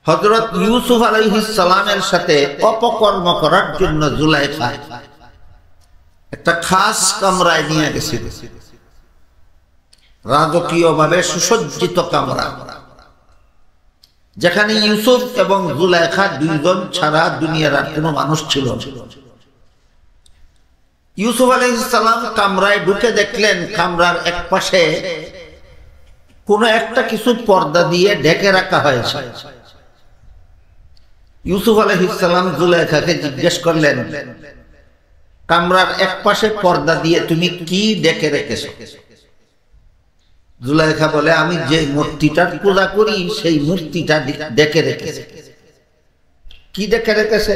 হযরত ইউসুফ আলাইহিস সালামের সাথে অপকর্ম করার জন্য জুলাইখা একটা খাস কামরায় নিয়ে গেছিল, রাজকীয়ভাবে সুসজ্জিত কামরা, যেখানে ইউসুফ এবং জুলাইখা দুইজন ছাড়া দুনিয়ার আর কোনো মানুষ ছিল না। ইউসুফ আলাইহিস সালাম কামরায় ঢুকে দেখলেন কামরার এক পাশে কোনো একটা কিছু পর্দা দিয়ে ঢেকে রাখা হয়েছে। ইউসুফ আলাইহিস সালাম জুলাইখাকে জিজ্ঞেস করলেন, কামরার এক পাশে পর্দা দিয়ে তুমি কি ঢেকে রেখেছো? জুলাইখা বলে, আমি যে মূর্তিটার পূজা করি সেই মূর্তিটা ঢেকে রেখেছে। কি ঢেকে রেখেছে?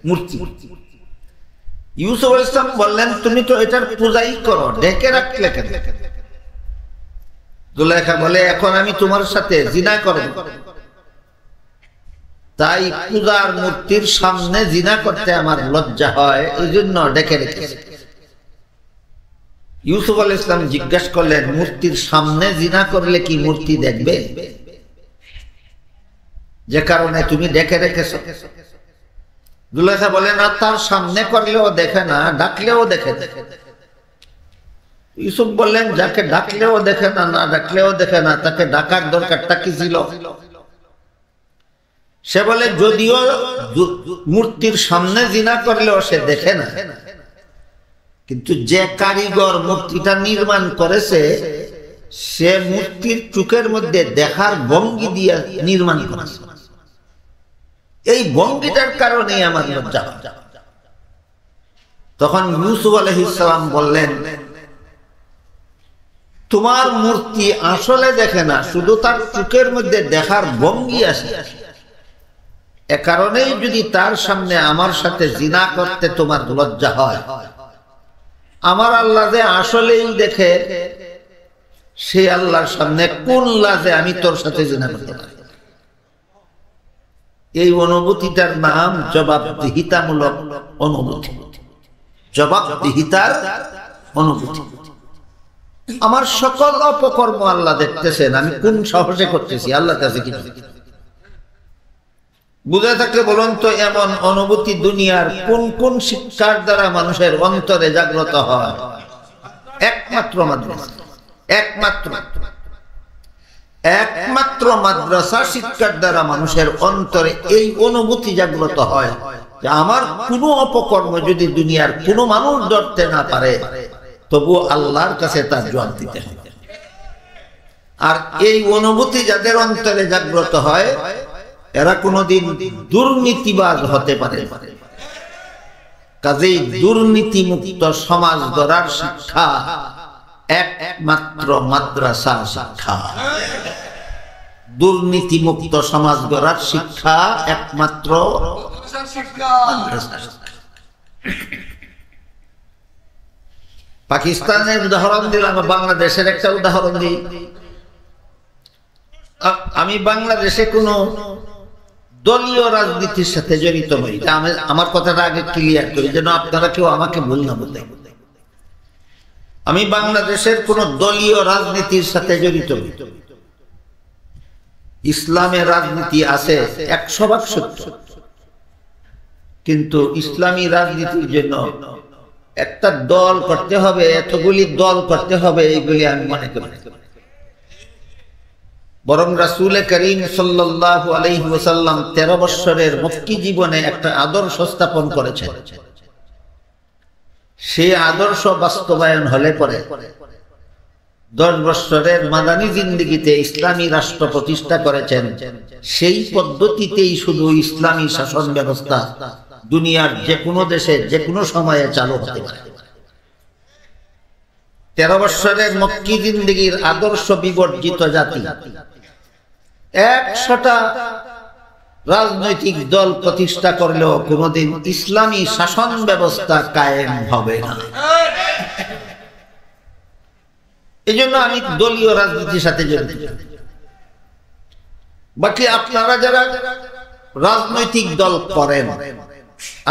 মূর্তি। ইউসুফ আলাইহিস সালাম বললেন, তুমি তো এটার পূজাই করো, ঢেকে রাখলে কেন? জুলাইখা বলে, এখন আমি তোমার সাথে জিনা করব, তাই পূজার মূর্তির সামনে জিনা করতে আমার লজ্জা হয়, এই জন্য ডেকে রেখেছি। ইউসুফ আলাইহিস সালাম জিজ্ঞাসা করলেন, মূর্তির সামনে জিনা করলে কি মূর্তি দেখবে, যে কারণে তুমি ডেকে রেখেছো? জুলাইখা বলে, না, তার সামনে করলেও দেখে না, ডাকলেও দেখে। ইউসুফ বললেন, যাকে ডাকলেও দেখে না, না ডাকলেও দেখে না, তাকে ডাকার দরকারটা কি ছিল? সে বলে, যদিও মূর্তির সামনে জিনা করলেও সে দেখে না, কিন্তু যে কারিগর মূর্তিটা নির্মাণ করেছে সে মূর্তির চোখের মধ্যে দেখার ভঙ্গি দিয়ে নির্মাণ করেছে, এই ভঙ্গিটার কারণে আমার লজ্জা। তখন ইউসুফ আলাইহিস সালাম বললেন, তোমার মূর্তি আসলে দেখে না, শুধু তার চোখের মধ্যে দেখার ভঙ্গি আছে, এ কারণেই যদি তার সামনে আমার সাথে জিনা করতে তোমার লজ্জা হয়, আমার আল্লাহ যে আসলেই দেখে, সে আল্লাহর সামনে কোন লাজে আমি তোর সাথে জিনা করতে পারি? এই অনুভূতিটার নাম জবাবদিহিতামূলক অনুভূতি, জবাবদিহিতার অনুভূতি। আমার সকল অপকর্ম আল্লাহ দেখতেছেন, আমি কোন সাহসে করতেছি, আল্লাহর কাছে কি বুঝে থাকলে বলুন তো, এমন অনুভূতি দুনিয়ার কোন কোন শিক্ষার দ্বারা মানুষের অন্তরে জাগ্রত হয়? একমাত্র মাদ্রাসা, একমাত্র মাদ্রাসা শিক্ষার দ্বারা মানুষের অন্তরে এই অনুভূতি জাগ্রত হয় যে আমার কোনো অপকর্ম যদি দুনিয়ার কোনো মানুষ ধরতে না পারে, তবু আল্লাহর কাছে তার জবাব দিতে হবে। আর এই অনুভূতি যাদের অন্তরে জাগ্রত হয়, এরা কোনোদিন দুর্নীতিবাজ হতে পারে। কাজেই দুর্নীতি মুক্ত সমাজ গড়ার শিক্ষা একমাত্র মাদ্রাসা শিক্ষা। দুর্নীতি মুক্ত সমাজ গড়ার শিক্ষা একমাত্র মাদ্রাসা শিক্ষা। পাকিস্তানের উদাহরণ দিলাম, বাংলাদেশের একটা উদাহরণ দিই। আমি বাংলাদেশে কোন দলীয় রাজনীতির সাথে জড়িত নই, আমার কথাটা আগে ক্লিয়ার করি যেন আপনারা কেউ আমাকে ভুল না বলে। আমি বাংলাদেশের কোন দলীয় রাজনীতির সাথে জড়িত নই। ইসলামের রাজনীতি আছে 100% সত্য, কিন্তু ইসলামী রাজনীতির জন্য একটা দল করতে হবে, এতগুলি দল করতে হবে, এইগুলি আমি মনে করি। বরং রাসূল করিম সাল্লাল্লাহু আলাইহি ওয়াসাল্লাম 13 বছরের মক্কি জীবনে একটা আদর্শ স্থাপন করেছেন। সেই আদর্শ বাস্তবায়ন হলে পরে 10 বছরের মাদানী জিন্দেগিতে ইসলামী রাষ্ট্র প্রতিষ্ঠা করেছেন। সেই পদ্ধতিতেই শুধু ইসলামী শাসন ব্যবস্থা দুনিয়ার যে কোনো দেশে যে কোনো সময়ে চালু হতে পারে। 13 বছরের মক্কি জিন্দেগির আদর্শ বিবর্জিত জাতি 100টা রাজনৈতিক দল প্রতিষ্ঠা করলেও কোনোদিন ইসলামী শাসন ব্যবস্থা কায়েম হবে না। এই জন্য আমি দলীয় রাজনীতির সাথে জড়িত। বাকি আপনারা যারা রাজনৈতিক দল করেন,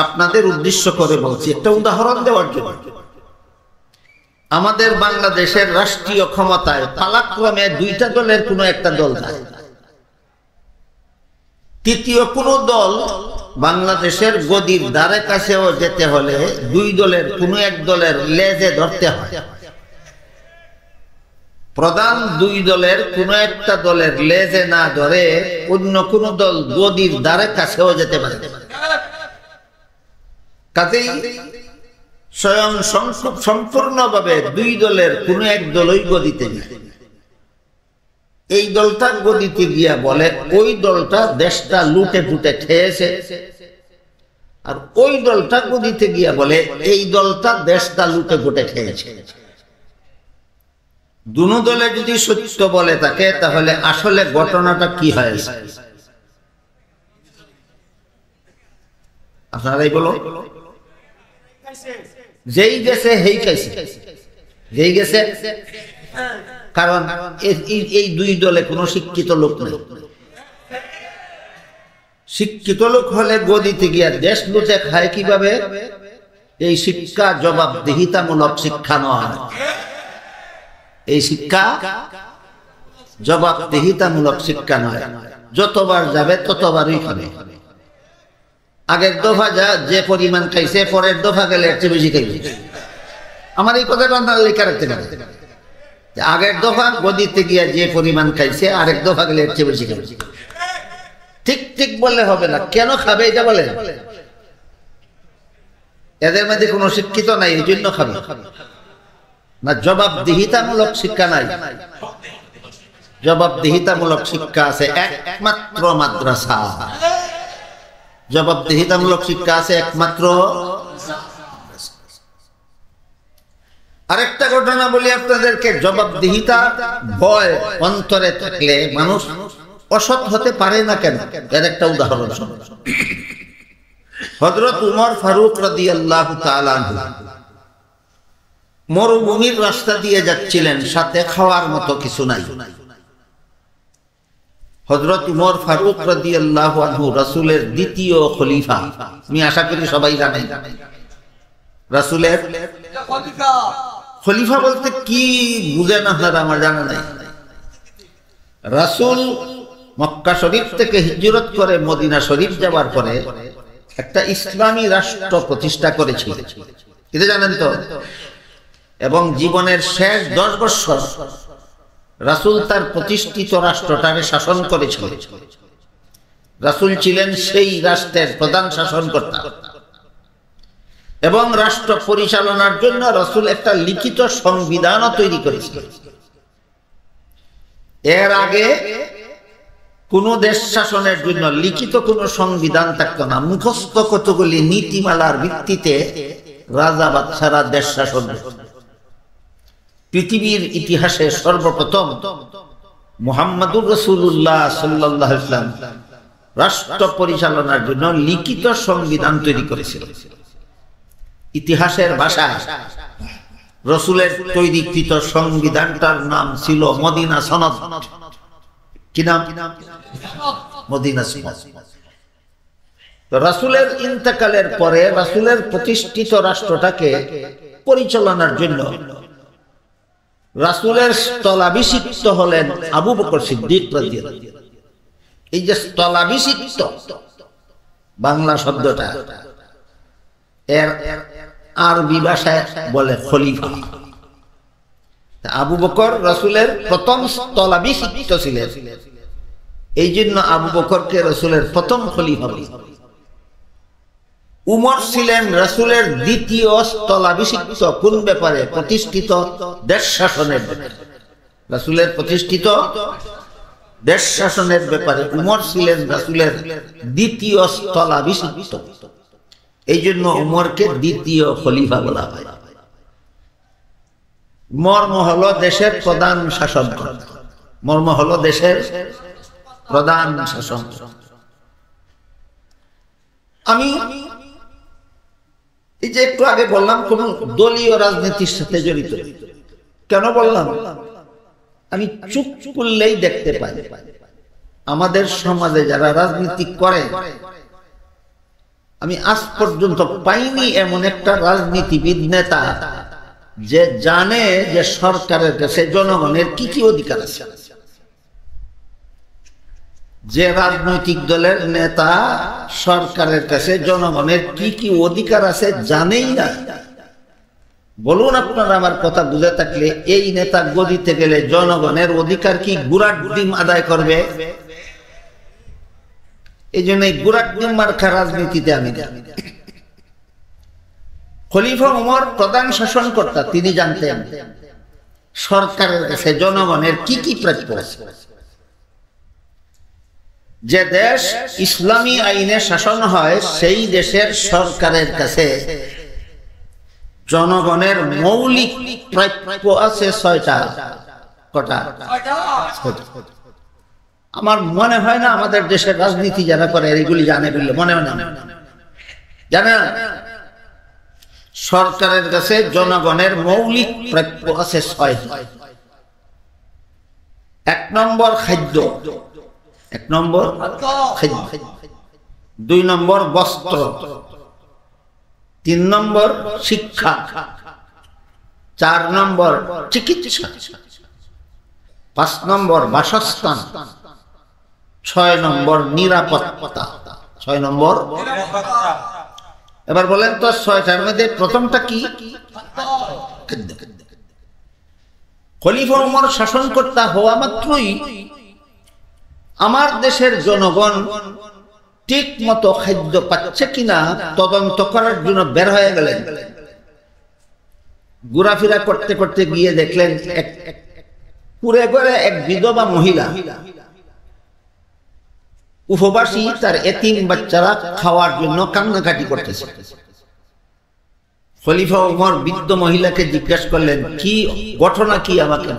আপনাদের উদ্দেশ্য করে বলছি, একটা উদাহরণ দেওয়ার জন্য। আমাদের বাংলাদেশের রাষ্ট্রীয় ক্ষমতায় পালাক্রমে 2টা দলের কোনো একটা দল যায়। তৃতীয় কোন দল বাংলাদেশের গদির ধারে কাছেও যেতে হলে দুই দলের কোনো এক দলের লেজে ধরতে হয়। প্রধান দুই দলের কোন একটা দলের লেজে না ধরে অন্য কোন দল গদির ধারে কাছেও যেতে পারে। কাজেই স্বয়ং সম্পূর্ণভাবে দুই দলের কোন এক দলই গদিতে যায়। এই দলটা গদিতে গিয়া বলে ওই দলটা দেশটা লুটে ফুটে খেয়েছে, আর ওই দলটা গদিতে গিয়া বলে এই দলটা দেশটা লুটে ফুটে খেয়েছে। দুনো দলে যদি সত্য বলে থাকে তাহলে আসলে ঘটনাটা কি হয়েছে আপনারাই বলো। যেই গেছে হেই খাইছে, যেই গেছে, কারণ এই দুই দলে কোনো শিক্ষিত লোক নেই। শিক্ষিত লোক হলে গদিতে গিয়া দেশ লুটে খায় কিভাবে? এই শিক্ষা জবাবদিহিতামূলক শিক্ষা নয়, এই শিক্ষা জবাবদিহিতামূলক শিক্ষা নয়। যতবার যাবে ততবারই খাবে। আগের দফা যে পরিমাণ খাইছে পরের দফা গেলে একটু বেশি খাইবে। আমার এই কথাটা লেখা রাখতে পারে, আগের দফা গদিতে গিয়া যে পরিমাণ খাইছে আরেক দফা গেলে একটু বেশি খাবে। ঠিক ঠিক বললে হবে না, কেন খাবে এটা বলে। এদের মধ্যে কোনো শিক্ষিত নাই, এই জন্য খাবে না। জবাবদিহিতামূলক শিক্ষা নাই। জবাবদিহিতামূলক শিক্ষা আছে একমাত্র মাদ্রাসা। জবাবদিহিতামূলক শিক্ষা আছে একমাত্র। আরেকটা ঘটনা বলি আপনাদেরকে। জবাবদিহিতা ভয় অন্তরে থাকলে মানুষ অসৎ হতে পারে না কেন, এর একটা উদাহরণ। হযরত উমর ফারুক রাদিয়াল্লাহু তাআলা আনহু মরুভূমির রাস্তা দিয়ে যাচ্ছিলেন, সাথে খাওয়ার মতো কিছু নাই। হযরত উমর ফারুক রাদিয়াল্লাহু আনহু রাসূলের দ্বিতীয় খলিফা। আমি আশা করি সবাই জানেন রাসূলের খলিফা বলতে কি বুঝেন আপনারা, আমার জানা নাই। রাসূল মক্কা শরীফ থেকে হিজরত করে মদিনা শরীফ যাওয়ার পরে একটা ইসলামী রাষ্ট্র প্রতিষ্ঠা করেছিলেন, এটা জানেন তো। এবং জীবনের শেষ 10 বছর রাসূল তার প্রতিষ্ঠিত রাষ্ট্রটাকে শাসন করেছিলেন। রাসূল ছিলেন সেই রাষ্ট্রের প্রধান শাসনকর্তা এবং রাষ্ট্র পরিচালনার জন্য রাসূল একটা লিখিত সংবিধানও তৈরি করেছিলেন। এর আগে কোন দেশ শাসনের জন্য লিখিত কোন সংবিধান থাকতো না, মুখস্থ কতগুলি নীতিমালার ভিত্তিতে রাজা বাদশারা দেশ শাসন। পৃথিবীর ইতিহাসে সর্বপ্রথম মুহাম্মদুর রাসূলুল্লাহ সাল্লাল্লাহু আলাইহি ওয়াসাল্লাম রাষ্ট্র পরিচালনার জন্য লিখিত সংবিধান তৈরি করেছিলেন। ইতিহাসের ভাষায় রাসূলের তৈরিকৃত সংবিধানটার নাম ছিল মদিনা সনদ। কি নাম? মদিনা সনদ। তো রাসূলের ইন্তেকালের পরে রাসূলের প্রতিষ্ঠিত রাষ্ট্রটাকে পরিচালনার জন্য রাসূলের স্থলাভিষিক্ত হলেন আবু বকর সিদ্দিক রাদিয়াল্লাহু আনহু। এই যে স্থলাভিষিক্ত বাংলা শব্দটা, এর আরবি ভাষায় বলে খলিফা। আবু বকর রাসূলের প্রথম স্থলাভিষিক্ত ছিলেন, এই জন্য আবু বকরকে রাসূলের প্রথম খলিফা বলে। উমর ছিলেন রাসূলের দ্বিতীয় স্থলাভিষিক্ত। কোন ব্যাপারে? প্রতিষ্ঠিত দেশ শাসনের ব্যাপারে। রাসূলের প্রতিষ্ঠিত দেশ শাসনের ব্যাপারে উমর ছিলেন রাসূলের দ্বিতীয় স্থলাভিষিক্ত। এই জন্য উমরকে দ্বিতীয় খলিফা বলা হয়। মর্ম হলো দেশের প্রধান শাসক। মর্ম হলো দেশের প্রধান শাসক। আমি এই যে একটু আগে বললাম কোন দলীয় রাজনীতির সাথে জড়িত। কেন বললাম? আমি চুপ করলেই দেখতে পাই আমাদের সমাজে যারা রাজনীতি করে, আমি আজ পর্যন্ত পাইনি এমন একটা রাজনীতিবিদ নেতা যে জানে যে সরকারের কাছে জনগণের কি কি অধিকার আছে। যে রাজনৈতিক দলের নেতা সরকারের কাছে জনগণের কি কি অধিকার আছে জানেই না। বলুন আপনারা আমার কথা বুঝে থাকলে, এই নেতা গদিতে গেলে জনগণের অধিকার কি গুড়ার ডিম আদায় করবে? এই জন্য গুড়ার ডিম মার্কা রাজনীতিতে আমি জানি। খলিফা ওমর প্রধান শাসনকর্তা, তিনি জানতেন সরকারের কাছে জনগণের কি কি প্রাপ্য আছে। যে দেশ ইসলামী আইনে শাসন হয় সেই দেশের সরকারের কাছে জনগণের মৌলিক প্রাপ্য আছে 6টা। কটা? আমার মনে হয় না আমাদের দেশের রাজনীতি যারা করে এগুলি জানে বললে মনে হয় না, জানে না। সরকারের কাছে জনগণের মৌলিক প্রাপ্য আছে 6টা। 1 নম্বর খাদ্য, 1 নম্বর খাদ্য, 2 নম্বর বস্ত্র, 3 নম্বর শিক্ষা, 4 নম্বর চিকিৎসা, 5 নম্বর বাসস্থান, 6 নম্বর নিরাপত্তা। 6 নম্বর। এবার বলেন তো 6টার মধ্যে প্রথমটা কি? খলিফা ওমর শাসনকর্তা হওয়া মাত্রই আমার দেশের জনগণ ঠিক মতো খাদ্য পাচ্ছে কিনা তদন্ত করার জন্য বের হয়ে গেলেন। ঘোরাফেরা করতে করতে গিয়ে দেখলেন পুরে ঘরে এক বিধবা মহিলা উপবাসী, তার এতিম বাচ্চারা খাওয়ার জন্য কান্নাকাটি করতেছে। খলিফা ওমর বৃদ্ধ মহিলাকে জিজ্ঞাসা করলেন, কি ঘটনা কি আমাকে?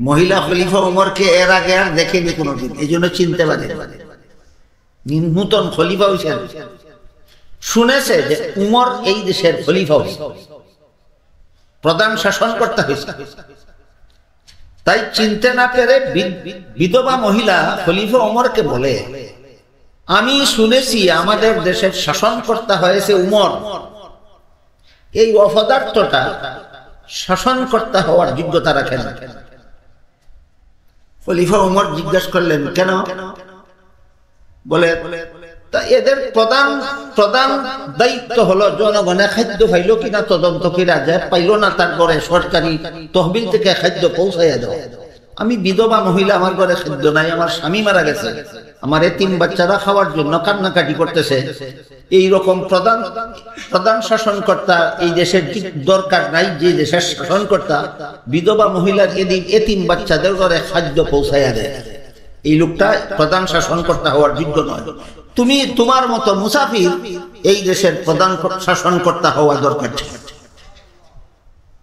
মহিলা খলিফা ওমরকে এর আগে আর দেখেনি কোনোদিন, এই জন্য চিনতে পারে। নূতন খলিফা হয়েছেন, শুনেছে যে উমর এই দেশের খলিফা হয়েছে, প্রধান শাসনকর্তা হয়েছে। তাই চিনতে না পেরে বিধবা মহিলা খলিফা ওমরকে বলে, আমি শুনেছি আমাদের দেশের শাসনকর্তা হয়েছে উমর, এই অপদার্থটা শাসনকর্তা হওয়ার যোগ্যতা রাখে না। খলিফা ওমর জিজ্ঞাসা করলেন, কেন? বলে, তা এদের প্রধান দায়িত্ব হলো জনগণে খাদ্য পাইল কিনা তদন্ত কিনা যায়, পাইল না তারপরে সরকারি তহবিল থেকে খাদ্য পৌঁছাইয়া দেওয়া। আমি বিধবা মহিলা, আমার ঘরে খাদ্য নাই, আমার স্বামী মারা গেছে, আমার এতিম বাচ্চারা খাওয়ার জন্য কান্নাকাটি করতেছে। এই রকম প্রধান শাসনকর্তা এই দেশের দরকার নাই, যে দেশের শাসনকর্তা বিধবা মহিলার এতিম বাচ্চাদের ঘরে খাদ্য পৌঁছাইয়া দেয়। এই লোকটা প্রধান শাসনকর্তা হওয়ার যোগ্য নয়। তুমি তোমার মতো মুসাফির এই দেশের প্রধান শাসনকর্তা হওয়া দরকার ছিল।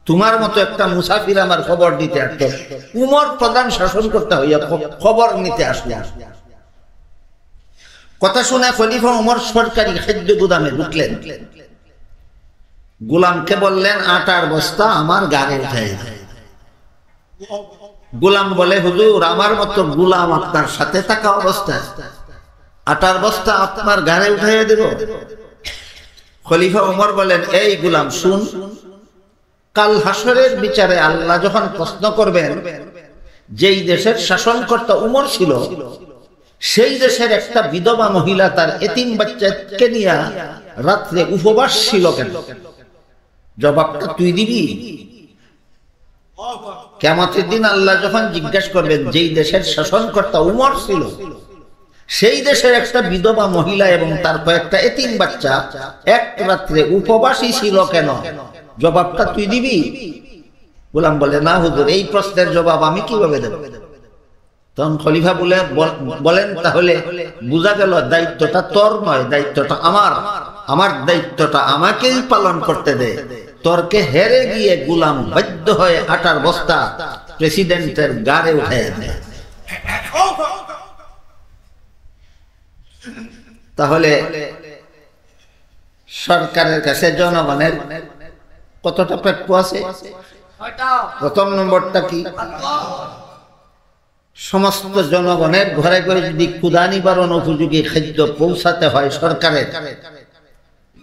তোমার মতো একটা মুসাফির আমার খবর দিতে আসতো, উমর প্রধান শাসনকর্তা হইয়া খবর নিতে আসলে। কথা শুনে খলিফা উমর সরকারি খাদ্য গুদামে ঢুকলেন। গোলামকে বললেন, আটার বস্তা আমার গাড়ি উঠাই দেয়। গোলাম বলে, হুজুর আমার মতো গোলাম আপনার সাথে থাকা অবস্থায় আটার বস্তা আপনার গাড়ি উঠাইয়া দেব? খলিফা উমর বলেন, এই গোলাম শুন, কাল হাসরের বিচারে আল্লাহ যখন প্রশ্ন করবেন যেই দেশের শাসনকর্তা উমর ছিল সেই দেশের একটা বিধবা মহিলা তার এতিম বাচ্চাকে নিয়ে রাত্রে উপবাস ছিল কেন, জবাবটা তুই দিবি। কিয়ামতের দিন আল্লাহ যখন জিজ্ঞাসা করবেন যেই দেশের শাসনকর্তা উমর ছিল সেই দেশের একটা বিধবা মহিলা এবং তার কয়েকটা এতিম বাচ্চা এক রাত্রে উপবাসী ছিল কেন, জবাবটা তুই দিবি? গোলাম বলে, না হুজুর, এই প্রশ্নের জবাব আমি কিভাবে দেব? তখন খলিফা বলেন, তাহলে বোঝা গেল দায়িত্বটা তোর নয়, দায়িত্বটা আমার দায়িত্বটা আমাকেই পালন করতে দে। তর্কে হেরে গিয়ে গোলাম বাধ্য হয়ে আটার বস্তা প্রেসিডেন্টের গাড়ে উঠাইয়া দেয়। তাহলে সরকারের কাছে জনগণের কতটা প্রাপ্য আছে? প্রথম নম্বরটা কি? সমস্ত জনগণের ঘরে ঘরে যদি ক্ষুধা নিবারণ উপযোগী খাদ্য পৌঁছাতে হয় সরকারের,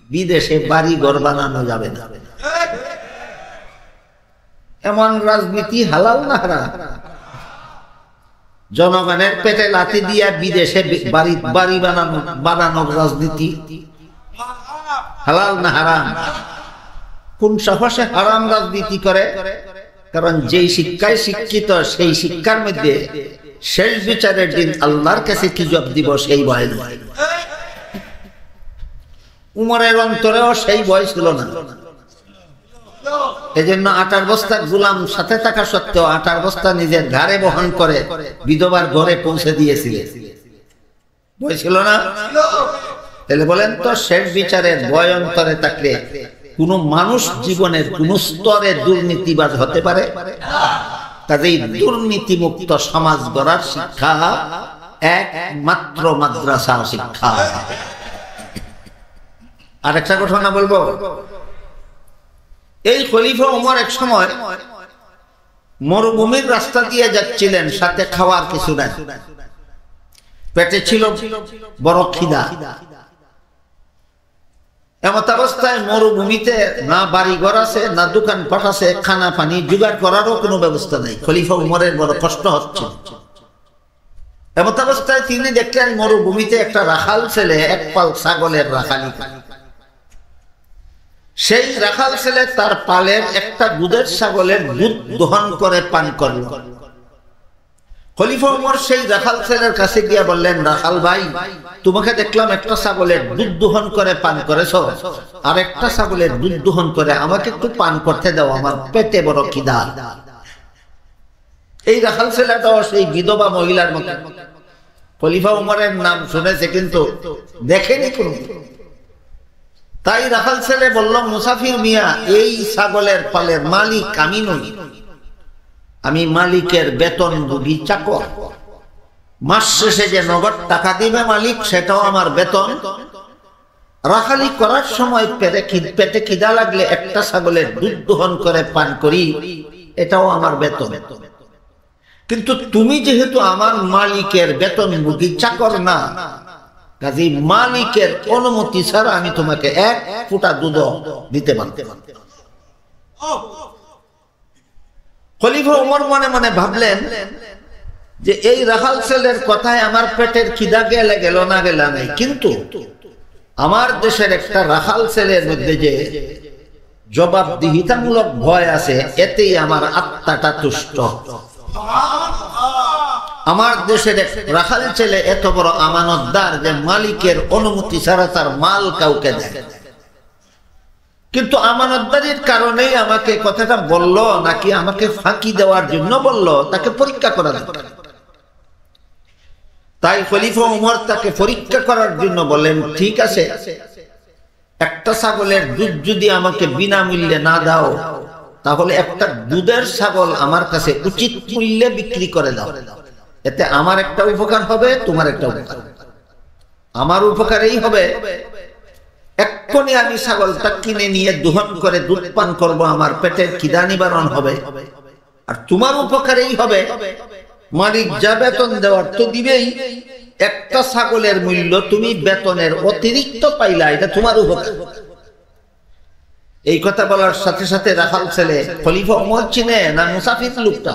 বিদেশে বাড়ি ঘর বানানো যাবে না। এমন রাজনীতি হালাল না হারাম? জনগণের পেটে লাথি দিয়া বিদেশে বাড়ি বানানোর রাজনীতি হালাল না হারাম? কোন সাহসে হারাম রাজনীতি করে? কারণ যেই শিক্ষায় শিক্ষিত সেই শিক্ষার মধ্যে শেষ বিচারের দিন আল্লাহর কাছে কি জবাব দিব সেই ভয় নয়। উমরের অন্তরেও সেই ভয় ছিল না। এজন্য আটার বস্তা গোলাম সাথে থাকা সত্ত্বেও আটার বস্তা নিজের ঘাড়ে বহন করে বিধবার ঘরে পৌঁছে দিয়েছিলেন। ভয় ছিল না? তাহলে বলেন তো, শেষ বিচারের ভয় অন্তরে থাকলে কোন মানুষ জীবনের কোন স্তরে দুর্নীতিবাজ হতে পারে? কাজেই দুর্নীতিমুক্ত সমাজ গড়ার শিক্ষা একমাত্র মাদ্রাসা শিক্ষা। আরেকটা ঘটনা বলবো। এই খলিফা ওমর এক সময় মরুভূমির রাস্তা দিয়ে যাচ্ছিলেন, সাথে খাওয়ার কিছু নাই, পেটে ছিল বড় খিদা। এমত অবস্থায় মরুভূমিতে না বাড়ি ঘর আছে, না দোকান পাট আছে, খানা পানি জোগাড় করারও কোনো ব্যবস্থা নেই। খলিফা উমরের বড় কষ্ট হচ্ছে। এমত অবস্থায় তিনি দেখলেন মরুভূমিতে একটা রাখাল ছেলে এক পাল ছাগলের রাখালি। সেই রাখাল ছেলে তার পালের একটা দুধের ছাগলের দুধ দহন করে পান করল। খলিফা উমর সেই রাখাল ছেলের কাছে গিয়ে বললেন, রাখাল ভাই, তোমাকে দেখলাম একটা ছাগলের দুধ দহন করে পান করেছ, আর একটা ছাগলের দুধ দহন করে আমাকে একটু পান করতে দাও, আমার পেটে বড় খিদা। এই রাখাল ছেলেটাও সেই বিধবা মহিলার মতো। খলিফা উমরের নাম শুনেছে কিন্তু দেখেনি কোন। তাই রাখাল ছেলে বলল, মুসাফির মিয়া, এই ছাগলের পালের মালিক আমি নই, আমি মালিকের বেতনভোগী চাকর। মাস শেষে যে নগদ টাকা দিবে মালিক, সেটাও আমার বেতন। রাখালি করার সময় পেটে খিদা লাগলে একটা ছাগলের দুধ দহন করে পান করি, এটাও আমার বেতন। কিন্তু তুমি যেহেতু আমার মালিকের বেতনভোগী চাকর না, কাজী মালিকের অনুমতি ছাড়া আমি তোমাকে এক ফোঁটা দুধ দিতে পারতে। খলিফা উমর মনে মনে ভাবলেন যে এই রাখাল ছেলের কথায় আমার পেটের খিদা গেলে গেল না গেল নাই, কিন্তু আমার দেশের একটা রাখাল ছেলের মধ্যে যে জবাবদিহিতামূলক ভয় আছে, এতেই আমার আত্মাটা তুষ্ট। আমার দেশের রাখাল ছেলে এত বড় আমানতদার যে মালিকের অনুমতি ছাড়া তার মাল কাউকে দেয়। কিন্তু আমানতদারির কারণেই আমাকে কথাটা বলল, নাকি আমাকে ফাঁকি দেওয়ার জন্য বলল, তাকে পরীক্ষা করা দরকার। তাই খলিফা উমর তাকে পরীক্ষা করার জন্য বলেন, ঠিক আছে, একটা ছাগলের দুধ যদি আমাকে বিনামূল্যে না দাও, তাহলে একটা দুধের ছাগল আমার কাছে উচিত মূল্যে বিক্রি করে দাও। এতে আমার একটা উপকার হবে, তোমার একটা উপকার। আমার উপকার এই হবে, এক্ষুনি আমি ছাগলটা কিনে নিয়ে দহন করে দুধ পান করবো, আমার পেটের খিদা নিবারণ হবে। আর তোমার উপকার এই হবে, মালিক যা বেতন দেওয়ার তো দিবেই, একটা ছাগলের মূল্য তুমি বেতনের অতিরিক্ত পাইলা, এটা তোমার উপকার। এই কথা বলার সাথে সাথে রাখাল ছেলে খলিফা উমর চিনে না মুসাফির লোকটা?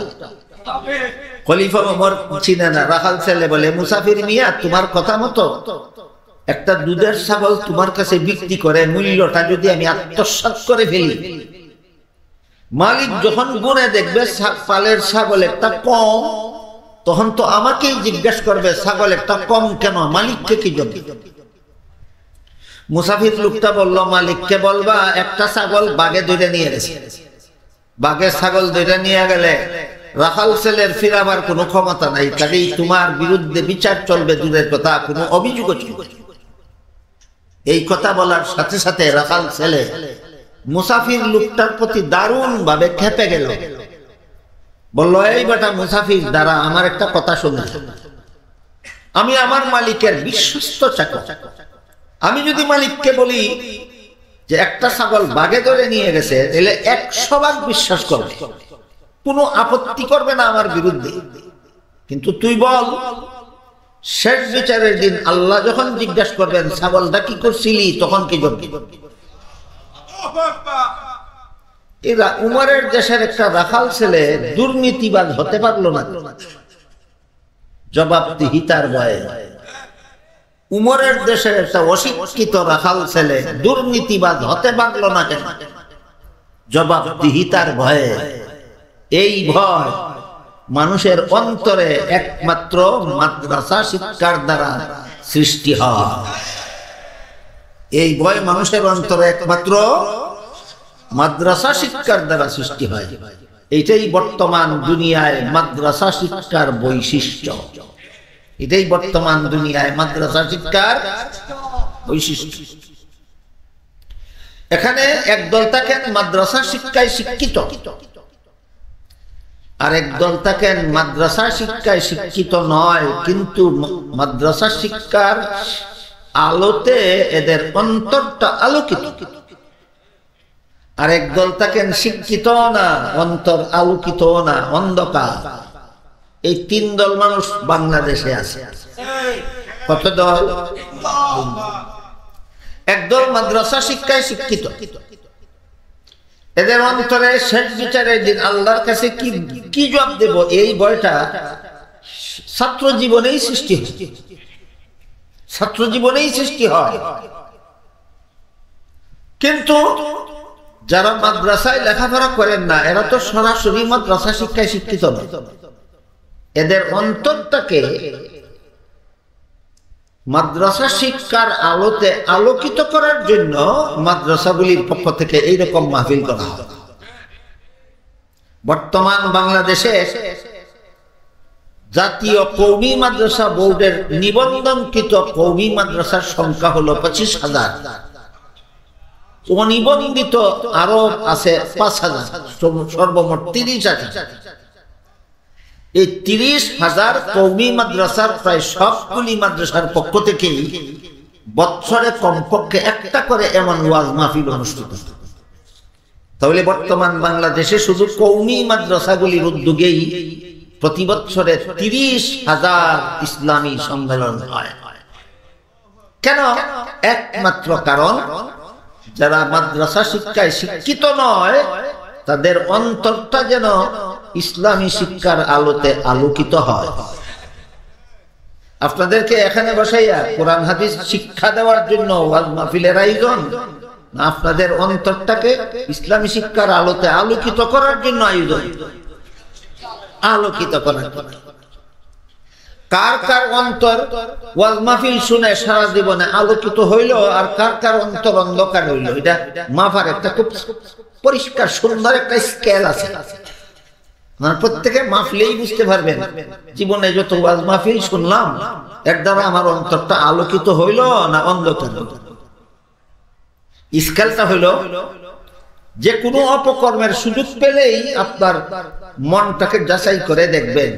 খলিফা উমর চিনে না। রাখাল ছেলে বলে, মুসাফির মিয়া, তোমার কথা মতো একটা দুধের ছাগল তোমার কাছে বিক্রি করে মূল্যটা যদি আমি আত্মসাৎ করে ফেলি, মালিক যখন গুনে দেখবে পালের ছাগল একটা কম, তখন তো আমাকেই জিজ্ঞেস করবে ছাগল একটা কম কেন, মালিককে কি জন্য? মুসাফির লোকটা বলল, মালিককে বলবা একটা ছাগল বাগে ধরে নিয়ে গেছে। বাগে ছাগল ধরে নিয়ে গেলে রাখাল ছেলের ফিরাবার কোনো ক্ষমতা নাই, তাকেই তোমার বিরুদ্ধে বিচার চলবে, দূরের কথা কোনো অভিযোগ চলবে। এই কথা বলার সাথে সাথে রাখাল ছেলে মুসাফির লোকটার প্রতি দারুণ ভাবে খেপে গেল। বলল, এই বেটা মুসাফির, দ্বারা আমার একটা কথা শুনে, আমি আমার মালিকের বিশ্বস্ত চাকর। আমি যদি মালিককে বলি যে একটা ছাগল বাগে ধরে নিয়ে গেছে, তাহলে 100 ভাগ বিশ্বাস করবে, কোনো আপত্তি করবে না আমার বিরুদ্ধে। কিন্তু তুই বল, শেষ বিচারের দিন আল্লাহ যখন জিজ্ঞাসা করবেন ছাগলটা কি করছিলি, তখন কি করবি? এরা উমরের দেশের একটা রাখাল ছেলে দুর্নীতিবাজ হতে পারলো না। জবাবদিহিতার ভয়ে। উমরের দেশের একটা অশিক্ষিত রাখাল ছেলে দুর্নীতিবাজ হতে পারলো না কেন? জবাবদিহিতার ভয়ে। এই ভয় মানুষের অন্তরে একমাত্র মাদ্রাসা শিক্ষার দ্বারা সৃষ্টি হয়। এই ভয় মানুষের অন্তরে একমাত্র মাদ্রাসা শিক্ষার দ্বারা সৃষ্টি হয়। এটাই বর্তমান দুনিয়ায় মাদ্রাসা শিক্ষার বৈশিষ্ট্য। এটাই বর্তমান দুনিয়ায় মাদ্রাসা শিক্ষার বৈশিষ্ট্য। এখানে একদল থাকেন মাদ্রাসা শিক্ষায় শিক্ষিত, আর একদল থাকেন মাদ্রাসা শিক্ষায় শিক্ষিত নয়, কিন্তু মাদ্রাসা শিক্ষার আলোতে এদের অন্তরটা আলোকিত। আর একদল থাকেন শিক্ষিত না, অন্তর আলোকিত না, অন্ধকার। এই তিন দল মানুষ বাংলাদেশে আছে। কত দল? একদল মাদ্রাসা শিক্ষায় শিক্ষিত, এদের অন্তরে শেষ বিচারের দিন আল্লাহর কাছে কি জবাব দেব, এই ভয়টা ছাত্র জীবনেই সৃষ্টি হয়। ছাত্র জীবনেই সৃষ্টি হয়। কিন্তু যারা মাদ্রাসায় লেখাপড়া করেন না, এরা তো সরাসরি মাদ্রাসা শিক্ষায় শিক্ষিত নয়। এদের অন্তরটাকে মাদ্রাসা শিক্ষার আলোতে আলোকিত করার জন্য মাদ্রাসাগুলির পক্ষ থেকে এইরকম মাহফিল করা হয়। বর্তমান বাংলাদেশে জাতীয় কওমি মাদ্রাসা বোর্ডের নিবন্ধনকৃত কওমি মাদ্রাসার সংখ্যা হলো 25,000। অনিবন্ধিত আরো আছে 5,000, সর্বমোট 30,000। এই 30,000 কওমি মাদ্রাসার প্রায় সবগুলি মাদ্রাসার পক্ষ থেকেই বছরে কমপক্ষে একটা করে এমন ওয়াজ মাহফিল অনুষ্ঠিত। তাহলে বর্তমান বাংলাদেশে শুধু কওমি মাদ্রাসাগুলির উদ্যোগেই প্রতি বছরে 30,000 ইসলামী সম্মেলন হয়। কেন? একমাত্র কারণ যারা মাদ্রাসা শিক্ষায় শিক্ষিত নয়, তাদের অন্তরটা যেন ইসলামী শিক্ষার আলোতে আলোকিত হয়। আপনাদেরকে এখানে বসাইয়া কোরআন হাদিস শিক্ষা দেওয়ার জন্য ওয়াজ মাহফিলের আয়োজন, না আপনাদের অন্তরটাকে ইসলামী শিক্ষার আলোতে আলোকিত করার জন্য আয়োজন? আলোকিত করার জন্য। কার কার অন্তর ওয়াজ মাহফিল শুনে সারা জীবনে আলোকিত হইল, আর কার কার অন্তর অন্ধকার হইল, এটা মাপার একটা খুব পরিষ্কার সুন্দর একটা স্কেল আছে। প্রত্যেকে মাহফিলেই বুঝতে পারবেন জীবনে যত ওয়াজ মাহফিল শুনলাম, এর দ্বারা আমার অন্তরটা আলোকিত হইল না অন্ধকার হইল। স্কেলটা হইল যে কোনো অপকর্মের সুযোগ পেলেই আপনার মনটাকে যাচাই করে দেখবেন,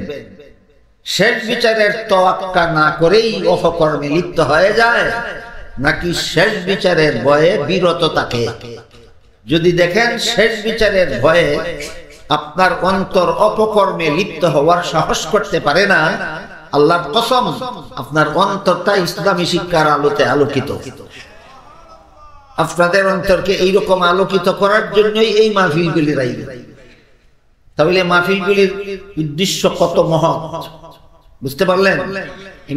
শেষ বিচারের তোয়াক্কা না করেই অপকর্মে লিপ্ত হয়ে যায়, নাকি শেষ বিচারের ভয়ে বিরত থাকে। যদি দেখেন শেষ বিচারের ভয়ে আপনার অন্তর অপকর্মে লিপ্ত হওয়ার সাহস করতে পারে না, আল্লাহর কসম আপনার অন্তরটা ইসলামী শিক্ষার আলোতে আলোকিত। আপনাদের অন্তরকে এইরকম আলোকিত করার জন্যই এই মাহফিলগুলির আয়োজন। তাহলে মাহফিলগুলির উদ্দেশ্য কত মহৎ, বুঝতে পারলেন? এই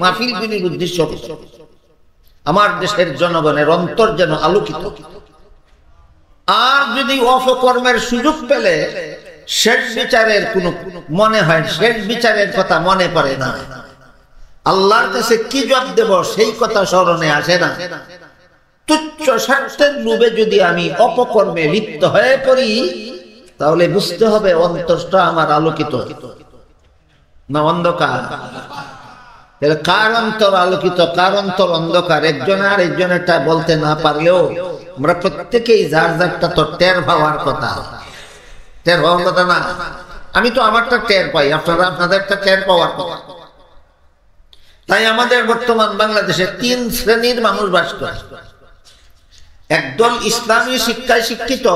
মাহফিলগুলির উদ্দেশ্য আমার দেশের জনগণের অন্তর যেন আলোকিত। আর যদি অপকর্মের সুযোগ পেলে শেষ বিচারের কোন মনে হয়, শেষ বিচারের কথা মনে পড়ে না, আল্লাহর কাছে কি জবাব দেব সেই কথা স্মরণে আসে না, তুচ্ছ স্বার্থের লোভে যদি আমি অপকর্মে লিপ্ত হয়ে পড়ি, তাহলে বুঝতে হবে অন্তরটা আমার আলোকিত না অন্ধকার। কার অন্তর আলোকিত, কার অন্তর অন্ধকার, একজন আর একজনেরটা বলতে না পারলেও আমরা প্রত্যেকেই যার যারটা তো টের পাওয়ার কথা। টের হওয়ার কথা না? আমি তো আমারটা টের পাই, আপনারা আপনাদেরটা টের পাওয়ার কথা। তাই আমাদের বর্তমান বাংলাদেশে 3 শ্রেণীর মানুষ বাস করে। একদল ইসলামী শিক্ষায় শিক্ষিত,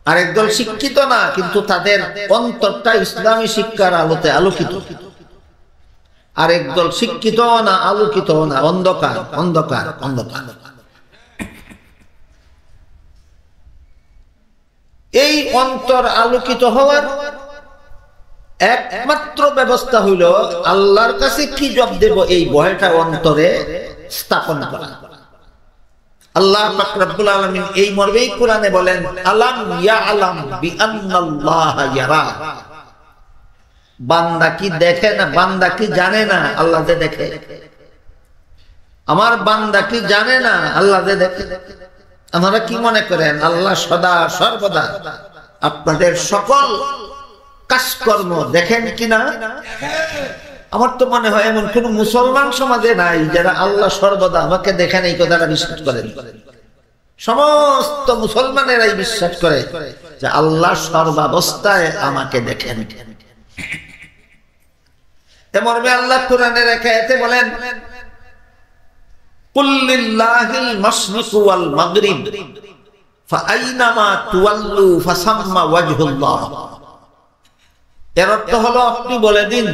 আর একদল শিক্ষিত না, কিন্তু তাদের অন্তরটা ইসলামী শিক্ষার আলোতে আলোকিত। আর একদল শিক্ষিত না, আলোকিত না, অন্ধকার অন্ধকার অন্ধকার। এই অন্তর আলোকিত হওয়ার একমাত্র ব্যবস্থা হইল আল্লাহর কাছে কি জবাব দেব এই ভয়টা অন্তরে স্থাপন করা। আল্লাহ পাক রব্বুল আলামিন এই মর্মেই কোরআনে বলেন, আলাম ইয়ালাম বিআন্নাল্লাহ ইয়ারা। বান্দা কি দেখে না, বান্দা কি জানে না আল্লাহ যে দেখে? আমার বান্দা কি জানে না আল্লাহ যে দেখে? আপনারা কি মনে করেন আল্লাহ সদা সর্বদা আপনাদের সকল কাজকর্ম দেখেন কিনা? আমার তো মনে হয় এমন কোন মুসলমান সমাজে নাই যারা আল্লাহ সর্বদা আমাকে দেখেন এই কথাটা বিশ্বাস করেন। সমস্ত মুসলমানেরাই বিশ্বাস করে যে আল্লাহ সর্বাবস্থায় আমাকে দেখেন। মর্মে আল্লাহ কোরআনের এক আয়াতে বলেন, কুল লিল্লাহিল মাশরিকু ওয়াল মাগরিব ফাআইনামা তুওয়াল্লু ফাসাম্মা ওয়াজহুল্লাহ। এর অর্থ হলো আপনি বলে দিন,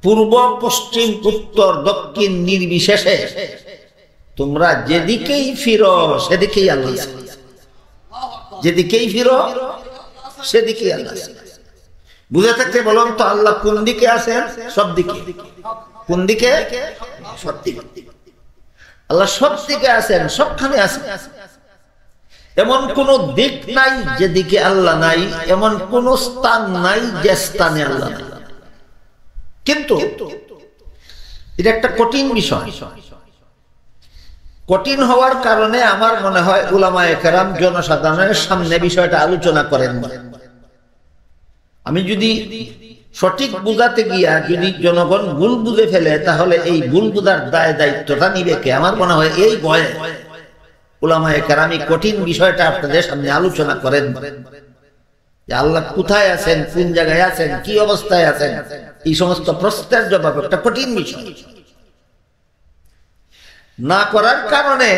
পূর্ব পশ্চিম উত্তর দক্ষিণ নির্বিশেষে তোমরা যেদিকেই ফিরো সেদিকেই আল্লাহ। যেদিকেই ফিরো সেদিকেই আল্লাহ। বুঝে থাকতে বলুন তো আল্লাহ কোন দিকে আছেন? সব দিকে। কোন দিকে? সব দিকে। আল্লাহ সব দিকে আছেন, সবখানে আছেন। এমন কোন দিক নাই যেদিকে আল্লাহ নাই, এমন কোন স্থান নাই যে স্থানে আল্লাহ নাই। কিন্তু এটা একটা কঠিন বিষয়। কঠিন হওয়ার কারণে আমার মনে হয় উলামায়ে কেরাম জনসাধারণের সামনে বিষয়টা আলোচনা করেন। আমি যদি সঠিক বুঝাতে গিয়া যদি জনগণ ভুল বুঝে ফেলে, তাহলে এই ভুল বুঝার দায় দায়িত্বটা নিবে কে? আমার মনে হয় এই ভয়ে উলামায়ে কেরাম এই কঠিন বিষয়টা আপনাদের সামনে আলোচনা করেন যে আল্লাহ কোথায় আছেন, কোন জায়গায় আছেন, কি অবস্থায় আছেন। এই সমস্ত প্রশ্নের জবাব একটা কঠিন বিষয় না করার কারণে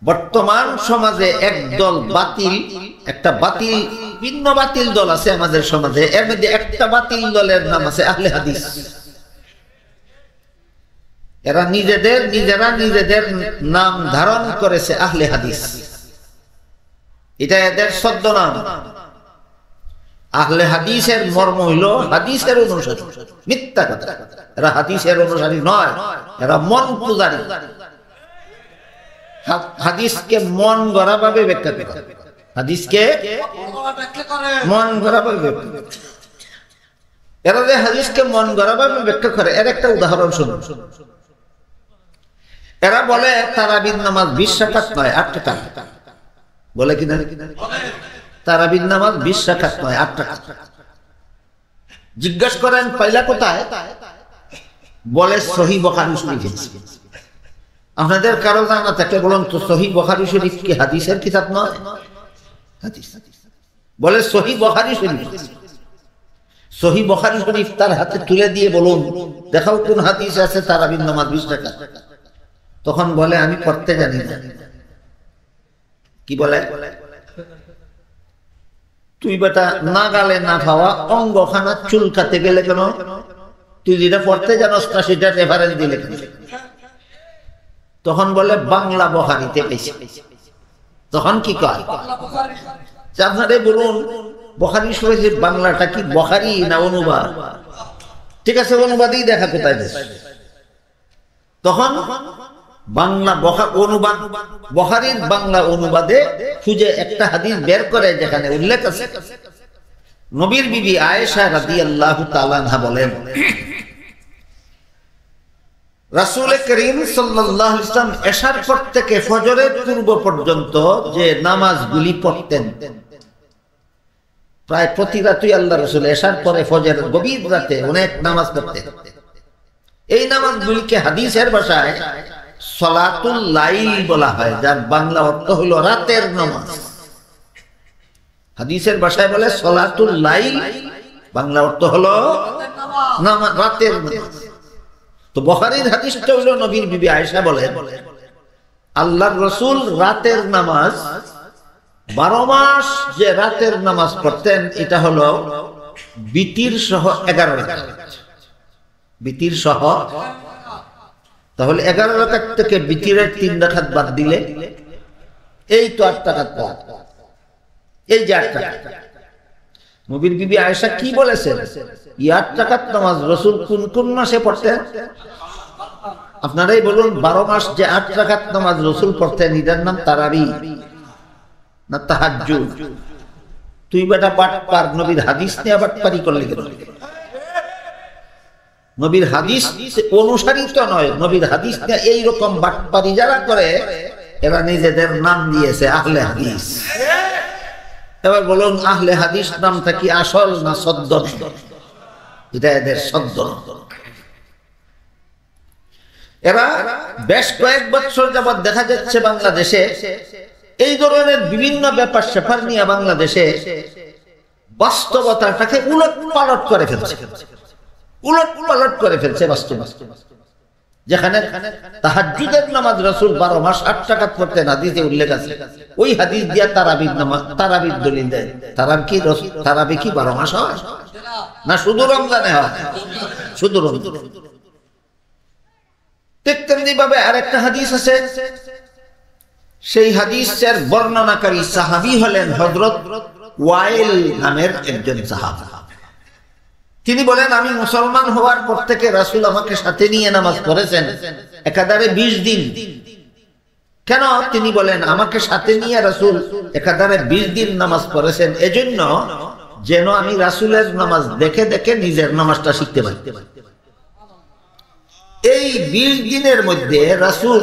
বর্তমান সমাজে একদল বাতিল, একটা বাতিল, ভিন্ন বাতিল দল আছে আমাদের সমাজে। এর মধ্যে একটা বাতিল দলের নাম আছে আহলে হাদিস। এরা নিজেরা নিজেদের নাম ধারণ করেছে আহলে হাদিস। এটা এদের ছদ্মনাম। আহলে হাদিসের মর্ম হইল হাদিসের অনুসারী। মিথ্যা কথা, এরা হাদিসের অনুসারী নয়, এরা মন পূজারী। হাদিসকে মন গড়া ভাবে ব্যাখ্যা করে, হাদিসকে মন গড়া ভাবে ব্যাখ্যা করে। এরা যে হাদিসকে মন গড়া ভাবে ব্যাখ্যা করে, এর একটা উদাহরণ শুনুন। এরা বলে তারাবির নামাজ 20 রাকাত নয় 8 রাকাত। বলে কিনা? তারাবির নামাজ 20 রাকাত নয় 8 রাকাত। জিজ্ঞেস করেন পাইলা কোথায়? বলে সহিহ বুখারী শরীফে। আপনাদের কারো জানা থাকলে বলুন তো, সহিহ বুখারী শরীফ কি হাদিসের কিতাব নয়? হাদিস। বলে সহিহ বুখারী শরীফ। সহিহ বুখারী শরীফ তার হাতে তুলে দিয়ে বলুন, দেখাও কোন হাদিসে আছে তারাবির নামাজ 20 রাকাত। তখন বলে আমি পড়তে জানি না। কি বলে? তুই বেটা না গালে না খাওয়া অঙ্গখানা চুলকাতে গেলে কেন? তুই যেটা পড়তে জানোস না সেটা রেফারেন্স দিলে কেন? তখন বলে বাংলা বুখারীতে পেয়েছি। তখন কি কয়? আপনারা বলুন বুখারী শরীফের বাংলাটা কি বুখারী না অনুবাদ? ঠিক আছে, অনুবাদই দেখা কোথায় দেশ। তখন বাংলা অনুবাদ, বুখারীর বাংলা অনুবাদে খুঁজে একটা হাদিস বের করে যেখানে উল্লেখ আছে, নবীর বিবি আয়েশা রাদিয়াল্লাহু তাআলা আনহা বলেন, রাসূল করিম সাল্লাল্লাহু আলাইহি ওয়াসাল্লাম এশার পর থেকে ফজরের পূর্ব পর্যন্ত যে নামাজগুলি পড়তেন, প্রায় প্রতি রাতেই আল্লাহ রাসূল এশার পরে ফজর গভীর রাতে অনেক নামাজ পড়তেন। এই নামাজগুলিকে হাদিসের ভাষায় সালাতুল লাইল বলা হয়, যার বাংলা অর্থ হলো রাতের নামাজ। হাদিসের ভাষায় বলে সালাতুল লাইল, বাংলা অর্থ হলো রাতের নামাজ। তো বুখারীর হাদিসটা হলো নবীর বিবি আয়েশা বলেন, আল্লাহর রাসূল রাতের নামাজ 12 মাস যে রাতের নামাজ পড়তেন, এটা হলো বিতির সহ 11 রাকাত। বিতির সহ, তাহলে 11 রাকাত থেকে বিতিরের 3 রাকাত বাদ দিলে এই তো 8 রাকাত পাওয়া। এই যে 8 রাকাত, নবীর বিবি আয়েশা কি বলেছেন? 8 রাকাত নামাজ রাসূল কোন কোন মাসে পড়তেন? আপনারাই বলুন, 12 মাস যে 8 রাকাত নামাজ রাসূল পড়তেন, এটার নাম তারাবিহ না তাহাজ্জুদ? তুই বেটা বাটপার, নবীর হাদিস নিয়ে বাটপারি করলে কেন? নবীর হাদিস অনুসারিত নয়, নবীর হাদিস নিয়ে এইরকম বাটপারি যারা করে এরা নিজেদের নাম দিয়েছে আহলে হাদিস। এবার বলুন, আহলে হাদিস নামটা কি আসল না সদ্য? এটা এদের সদ্য। এরা বেশ কয়েক বছর যাবৎ দেখা যাচ্ছে বাংলাদেশে এই ধরনের বিভিন্ন ব্যাপার স্যাপার নিয়ে বাংলাদেশে বাস্তবতাটাকে উলট পালট করে ফেলছে, উলট পালট করে ফেলছে বাস্তব। যেখানে তাহাজ্জুদের নামাজ রাসূল 12 মাস 8 রাকাত পড়তেন, হাদিসে উল্লেখ আছে, ওই হাদিস দিয়া তারাবির নামাজ, তারাবির দলিল দেয়। তারাবি কি 12 মাস হয় না শুধু রমজানে হয়? শুধু রমজান। ঠিক তেমনি ভাবে আরেকটা হাদিস আছে, সেই হাদিসের বর্ণনাকারী সাহাবী হলেন হযরত ওয়াইল নামের একজন সাহাবী। তিনি বলেন, আমি মুসলমান হওয়ার পর থেকে রাসূল আমাকে সাথে নিয়ে নামাজ পড়েছেন একাধারে 20 দিন। কেন? তিনি বলেন, আমাকে সাথে নিয়ে রাসূল একাধারে 20 দিন নামাজ পড়েছেন এজন্য যেন আমি রাসূলের নামাজ দেখে দেখে নিজের নামাজটা শিখতে পারি। এই 20 দিনের মধ্যে রাসূল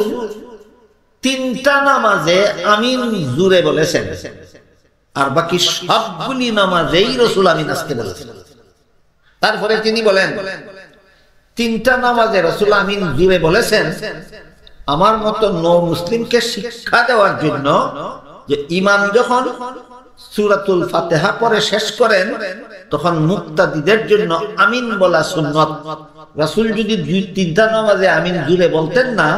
3টা নামাজে আমিন জুরে বলেছেন, আর বাকি সবগুলি নামাজেই রাসূল আমিন আসতে বলেছেন। তারপরে তিনি বলেন, 3টা নামাজে রাসূল আমিন জুরে বলেছেন আমার মতো নও মুসলিমকে শিক্ষা দেওয়ার জন্য যে ইমাম যখন সূরাতুল ফাতিহা পড়ে শেষ করেন তখন মুক্তাদিদের জন্য আমিন বলা সুন্নাত। রাসূল যদি 2-3টা নামাজে আমিন জুরে বলতেন না,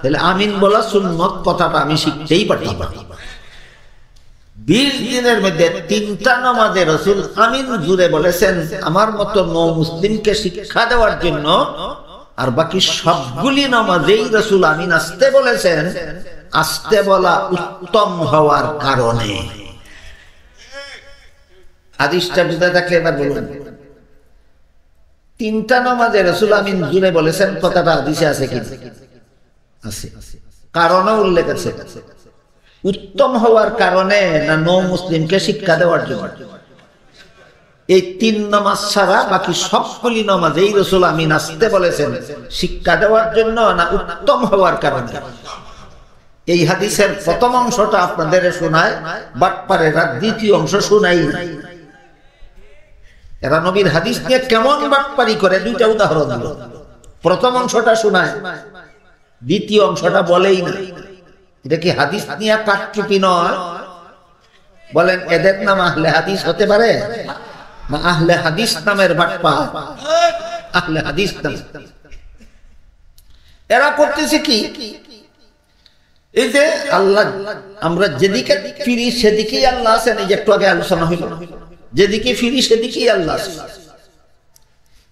তাহলে আমিন বলা সুন্নাত কথাটা আমি শিখতেই পারতাম না। 20 দিনের মধ্যে 3টা নামাজে রাসূল আমিন জুরে বলেছেন আমার মতো নও মুসলিমকে শিক্ষা দেওয়ার জন্য, আর বাকি সবগুলি নামাজেই রাসূল আমিন আসতে বলেছেন, আসতে বলা উত্তম হওয়ার কারণে। হাদিসটা বুঝতে থাকলে এবার বলুন, 3টা নামাজে রাসূল আমিন জুরে বলেছেন কথাটা হাদিসে আছে কি? আছে। কারণও উল্লেখ আছে, উত্তম হওয়ার কারণে না নও মুসলিমকে শিক্ষা দেওয়ার জন্য? এই 3 নামাজ ছাড়া বাকি সবগুলি নামাজেই রাসূল আমিন আসতে বলেছেন শিক্ষা দেওয়ার জন্য না উত্তম হওয়ার কারণে? এই হাদিসের প্রথম অংশটা আপনাদের শোনায়, বাটপারেরা দ্বিতীয় অংশ শোনাই নাই। এরা নবীর হাদিস নিয়ে কেমন বাটপারি করে 2টা উদাহরণ দিল। প্রথম অংশটা শোনায়, দ্বিতীয় অংশটা বলেই না। এটা কি হাদিস নিয়ে কাটচুপি নয়? বলেন, এদের নাম আহলে হাদিস হতে পারে না আহলে হাদিস নামের বাটপার? আহলে হাদিস নাম। এরা করতেছে কি? এই যে আল্লাহ, আমরা যেদিকে ফিরি সেদিকেই আল্লাহ আছেন, এই যে একটু আগে আলোচনা হইল, যেদিকে ফিরি সেদিকেই আল্লাহ আছেন।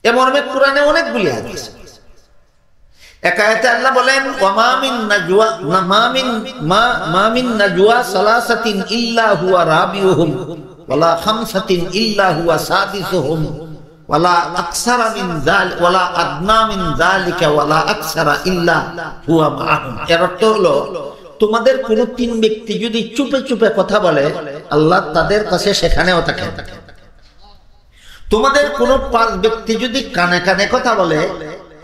এমন কোরআনে অনেকগুলি হাদিস। এক আয়াতে আল্লাহ বলেন, ওয়া মা মিন নাজওয়া সালাসাতিন ইল্লা হুয়া রাবিউহুম ওয়ালা খামসাতিন ইল্লা হুয়া সাদিসুহুম ওয়ালা আকসারা মিন যালিকা ওয়ালা আদনা মিন যালিকা ওয়ালা আকসারা ইল্লা হুয়া মাআহুম। এর অর্থ হলো, তোমাদের কোন 3 ব্যক্তি যদি চুপে চুপে কথা বলে আল্লাহ তাদের কাছে সেখানেও থাকেন। তোমাদের কোন 5 ব্যক্তি যদি কানে কানে কথা বলে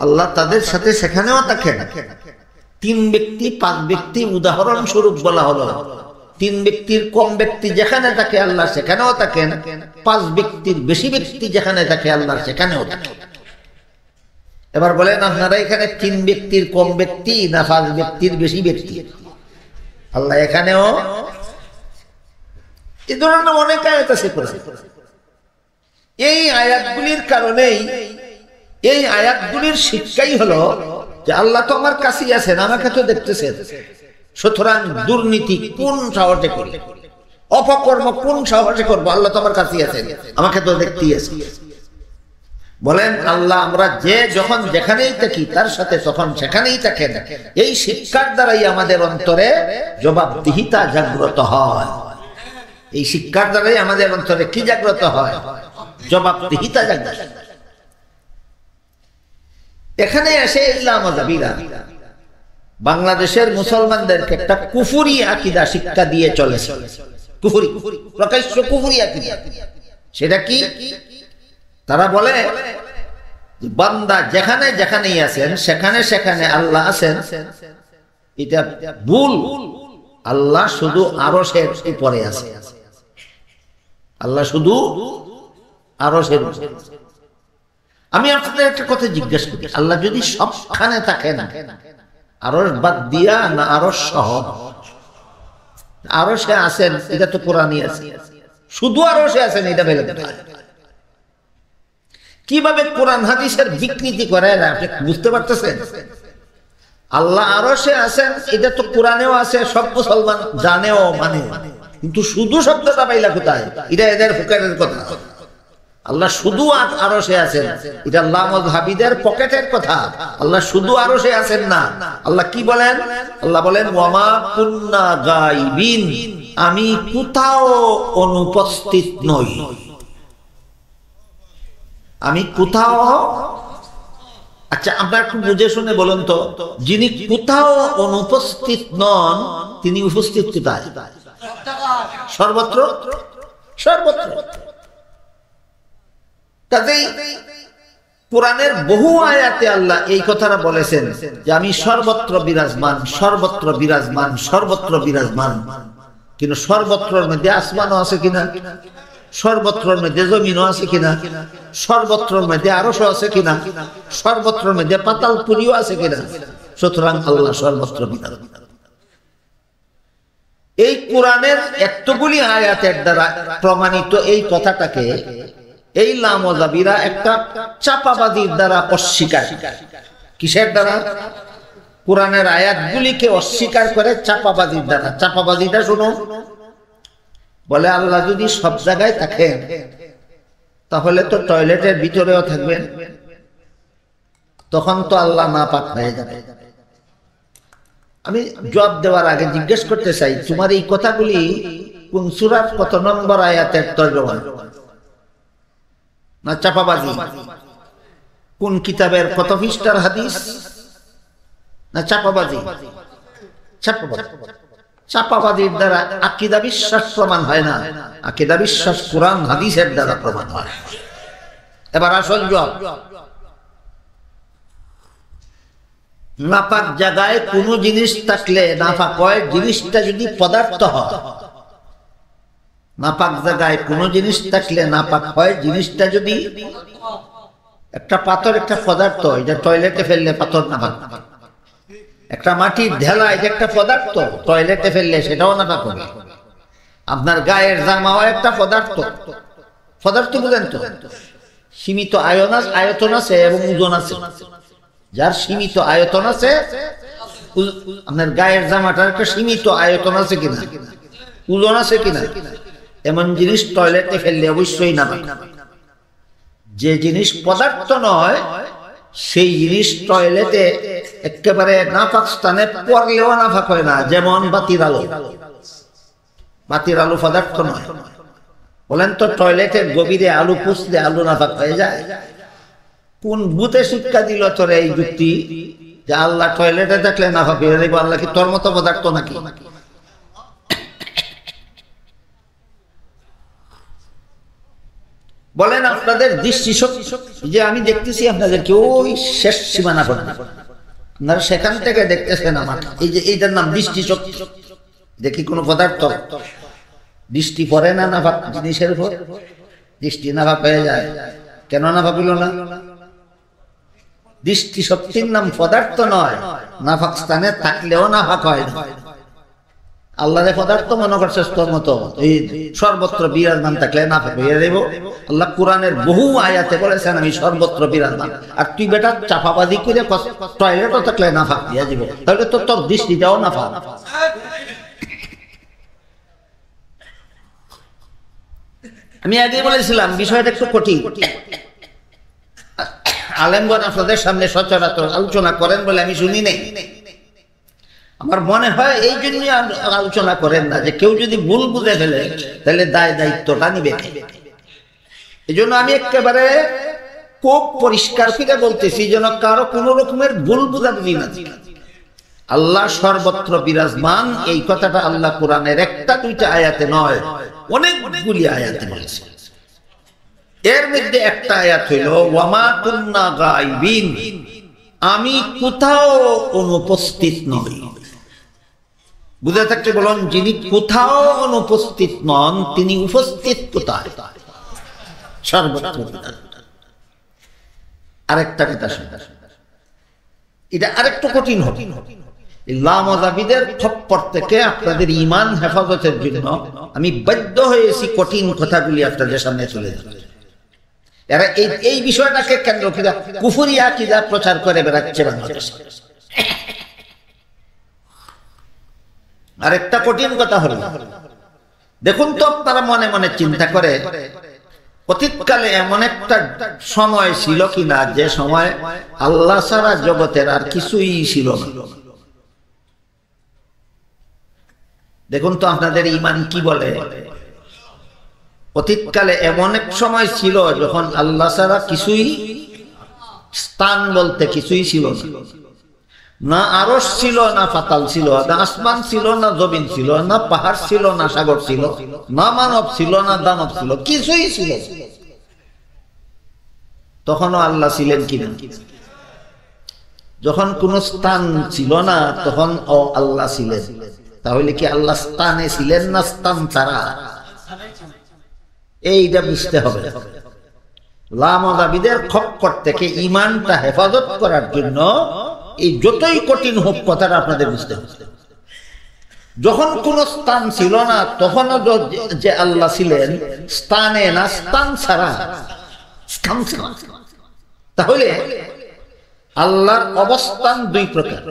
আল্লাহ তাদের সাথে সেখানেও থাকেন। 3 ব্যক্তি 5 ব্যক্তি উদাহরণ স্বরূপ বলা হলো। 3 ব্যক্তির কম ব্যক্তি যেখানে থাকে আল্লাহ সেখানেও থাকেন, 5 ব্যক্তির বেশি ব্যক্তি যেখানে থাকে আল্লাহ সেখানেও থাকেন। এবার বলেন, আপনারা এখানে 3 ব্যক্তির কম ব্যক্তি না 5 ব্যক্তির বেশি ব্যক্তি? আল্লাহ এখানেও। এই ধরনের অনেক আয়াত আছে কোরআনে। এই আয়াতগুলির কারণেই, এই আয়াতগুলির শিক্ষাই হলো যে আল্লাহ তো আমার কাছেই আছেন, আমাকে তো দেখতেছেন। সুতরাং দুর্নীতি কোন সাহসে করবে, অপকর্ম কোন সাহসে করবো? আল্লাহ তো আমার কাছেই আছেন, আমাকে তো দেখতেই আছে। বলেন, আল্লাহ আমরা যে যখন যেখানেই থাকি তার সাথে তখন সেখানেই থাকেন। এই শিক্ষার দ্বারাই আমাদের অন্তরে জবাবদিহিতা জাগ্রত হয়। এই শিক্ষার দ্বারাই আমাদের অন্তরে কি জাগ্রত হয়? জবাবদিহিতা জাগবে। এখানে এসে ইসলামজাবিরা বাংলাদেশের মুসলমানদেরকে একটা কুফরি আকীদা শিক্ষা দিয়ে চলেছে। কুফরি, প্রকাশ্য কুফরি আকীদা। সেটা কি? তারা বলে বান্দা যেখানে যেখানেই আছেন সেখানে সেখানে আল্লাহ আছেন, এটা ভুল। আল্লাহ শুধু আরশের উপরে আছে। আল্লাহ শুধু আরশের উপরে। আমি আপনাদের একটা কথা জিজ্ঞেস করি, আল্লাহ যদি সবখানে থাকেন, আরশ বাদ দিয়া না আরশ সহ? আরশে আছেন, এটা তো কোরআনই আছে। শুধু আরশে আছেন, এটা বলে কিভাবে কোরআন হাদিসের বিকৃতি করে আপনি বুঝতে পারতেছেন? আল্লাহ আরশে আছেন, এটা তো কোরআনেও আছে, সব মুসলমান জানেও মানে, কিন্তু শুধু শব্দটা পাইলা কোথায়? এটা এদের হুকারের কথা। আল্লাহ শুধু আরশে আছেন, এটা আল্লাহ মুযহাবিদের পকেটের কথা। আল্লাহ শুধু আরশে আছেন না। আল্লাহ কি বলেন? আল্লাহ বলেন ওয়ামা কুন্না গায়বিন, আমি কোথাও অনুপস্থিত নই। আমি কোথাও। আচ্ছা, আপনারা একটু বুঝে শুনে বলুন তো, যিনি কোথাও অনুপস্থিত নন তিনি উপস্থিত কোথায়? সর্বত্র। সর্বত্র। কাজেই কোরআনের বহু আয়াতে আল্লাহ এই কথাটা বলেছেন যে আমি সর্বত্র বিরাজমান, সর্বত্র বিরাজমান, সর্বত্র বিরাজমান। কিন্তু সর্বত্রর মধ্যে আসমানও আছে কিনা? সর্বত্রর মধ্যে জমিনও আছে কিনা? সর্বত্রর মধ্যে আরশও আছে কিনা? সর্বত্রর মধ্যে পাতালপুরীও আছে কিনা? সুতরাং আল্লাহ সর্বত্র বিরাজমান। এই কোরআনের এতগুলি আয়াতের দ্বারা প্রমাণিত এই কথাটাকে এই লামজাবিরা একটা চাপাবাজির দ্বারা অস্বীকার। কিসের দ্বারা? কোরআনের আয়াতগুলিকে অস্বীকার করে চাপাবাজির দ্বারা। চাপাবাজিটা শুনো, বলে আল্লাহ যদি সব জায়গায় থাকেন তাহলে তো টয়লেটের ভিতরেও থাকবেন, তখন তো আল্লাহ নাপাক হয়ে যাবে। আমি জবাব দেওয়ার আগে জিজ্ঞেস করতে চাই, তোমার এই কথাগুলি কোন সূরার কত নম্বর আয়াতের তর্জমা? না চাপাবাজি? কোন কিতাবের কত পৃষ্ঠার হাদিস? না চাপাবাজি? চাপাবাজির দ্বারা আকীদা বিশ্বাস প্রমাণ হয় না। আকীদা বিশ্বাস কোরআন হাদিসের দ্বারা প্রমাণ হয়। এবার আসল জবাব, নাপাক জায়গায় কোন জিনিস থাকলে নাপাক হয়, জিনিসটা যদি পদার্থ হয়। নাপাক জায়গায় কোন জিনিস থাকলে নাপাক হয়, জিনিসটা যদি একটা পাথর, একটা পদার্থ, এটা টয়লেটে ফেললে পাথর নাপাক। একটা মাটির ঢেলা, এটা একটা পদার্থ, টয়লেটে ফেললে সেটাও নাপাক হবে। আপনার গায়ের জামাও একটা পদার্থ। পদার্থ বুঝেন তো, সীমিত আয়তন আছে এবং ওজন আছে। যার সীমিত আয়তন আছে, আপনার গায়ের জামাটার একটা সীমিত আয়তন আছে কিনা, ওজন আছে কিনা, এমন জিনিস টয়লেটে ফেললে অবশ্যই নাপাক। যে জিনিস পদার্থ নয় সেই জিনিস টয়লেটে একেবারে নাপাক স্থানে পড়লেও নাপাক হয় না। যেমন বাতির আলো, বাতির আলো পদার্থ নয়। বলেন তো টয়লেটের গভীরে আলু পুষলে আলু নাপাক হয়ে যায়? কোন ভূতে শিক্ষা দিল তোর এই যুক্তি যে আল্লাহ টয়লেটে থাকলে নাপাক হয়ে যাবে? আল্লাহ কি তোর মতো পদার্থ নাকি? বলেন আপনাদের দৃষ্টিশক্তি, যে আমি দেখতেছি আপনাদেরকে ওই শেষ সীমানা পর্যন্ত, আপনারা সেখান থেকে দেখতেছেন আমাকে, এই যে এইটার নাম দৃষ্টিশক্তি। দেখি কোন পদার্থ দৃষ্টি পড়ে না নাপাক জিনিসের উপর? দৃষ্টি নাপাক হয়ে যায় কেন? নাপাক হইল না? দৃষ্টি শক্তির নাম পদার্থ নয়, নাপাক স্থানে থাকলেও নাপাক হয় না। আল্লাহরে পদার্থ মনে করছে তোর মতো, এই সর্বত্র বিরাজমান থাকলে নাপাক হয়ে যাব। আল্লাহ কোরআনের বহু আয়াতে বলেছেন আমি সর্বত্র বিরাজমান, আর তুই বেটা চাপাবাজি করে টয়লেটও থাকলে নাপাক হয়ে যাব, তাহলে তো তোর দৃষ্টিটাও নাপাক। আমি আগে বলেছিলাম বিষয়টা একটু কঠিন। আলেমগণ আপনাদের সামনে সচরাচর আলোচনা করেন বলে আমি শুনি নাই। আমার মনে হয় এই জন্য আলোচনা করেন না, যে কেউ যদি ভুল বুঝে ফেলে তাহলে দায় দায়িত্বটা নিবে। এই জন্য আমি একেবারে খুব পরিষ্কার করে বলতেছি যেন কারো কোন রকমের ভুল বুঝাবুঝি না। আল্লাহ সর্বত্র বিরাজমান, এই কথাটা আল্লাহ কোরআনের একটা দুইটা আয়াতে নয়, অনেকগুলি আয়াতে বলেছে। এর মধ্যে একটা আয়াত হইল ওয়ামা কুন্না গায়বিন, আমি কোথাও অনুপস্থিত নই। বুঝে থাকতে বলুন, যিনি কোথাও অনুপস্থিত নন তিনি উপস্থিত কোথায়? সর্বত্র। আরেকটা কথা শুনে, এটা আরেকটু কঠিন হবে। লামাযাবিদের খপ্পর থেকে আপনাদের ঈমান হেফাজতের জন্য আমি বাধ্য হয়েছি কঠিন কথাগুলি আপনাদের সামনে তুলে ধরতে। এরা এই বিষয়টাকে কেন্দ্র করে কুফরি আকীদা প্রচার করে বেড়াচ্ছে বাংলাদেশে। আরেকটা কঠিন কথা হলো, দেখুন তো আপনারা মনে মনে চিন্তা করে অতীতকালে এমন একটা সময় ছিল কিনা যে সময় আল্লাহ ছাড়া জগতের আর কিছুই ছিল না। দেখুন তো আপনাদের ঈমান কি বলে। অতীতকালে এমন এক সময় ছিল যখন আল্লাহ ছাড়া কিছুই, স্থান বলতে কিছুই ছিল না। না আরশ ছিল, না পাতাল ছিল, না আসমান ছিল, না জমিন ছিল, না পাহাড় ছিল, না সাগর ছিল, না মানব ছিল, না দানব ছিল, কিছুই ছিল। তখনও আল্লাহ ছিলেন কিনা? যখন কোন স্থান ছিল না তখন আল্লাহ ছিলেন। তাহলে কি আল্লাহ স্থানে ছিলেন না স্থান ছাড়া? এইটা বুঝতে হবে। লামাযাবিদের খপ্পর থেকে ঈমানটা হেফাজত করার জন্য এই যতই কঠিন হোক কথাটা আপনাদের বুঝতে হবে। যখন কোন স্থান ছিল না তখনও যে আল্লাহ ছিলেন, স্থানে না স্থান ছাড়া। তাহলে আল্লাহর অবস্থান দুই প্রকার,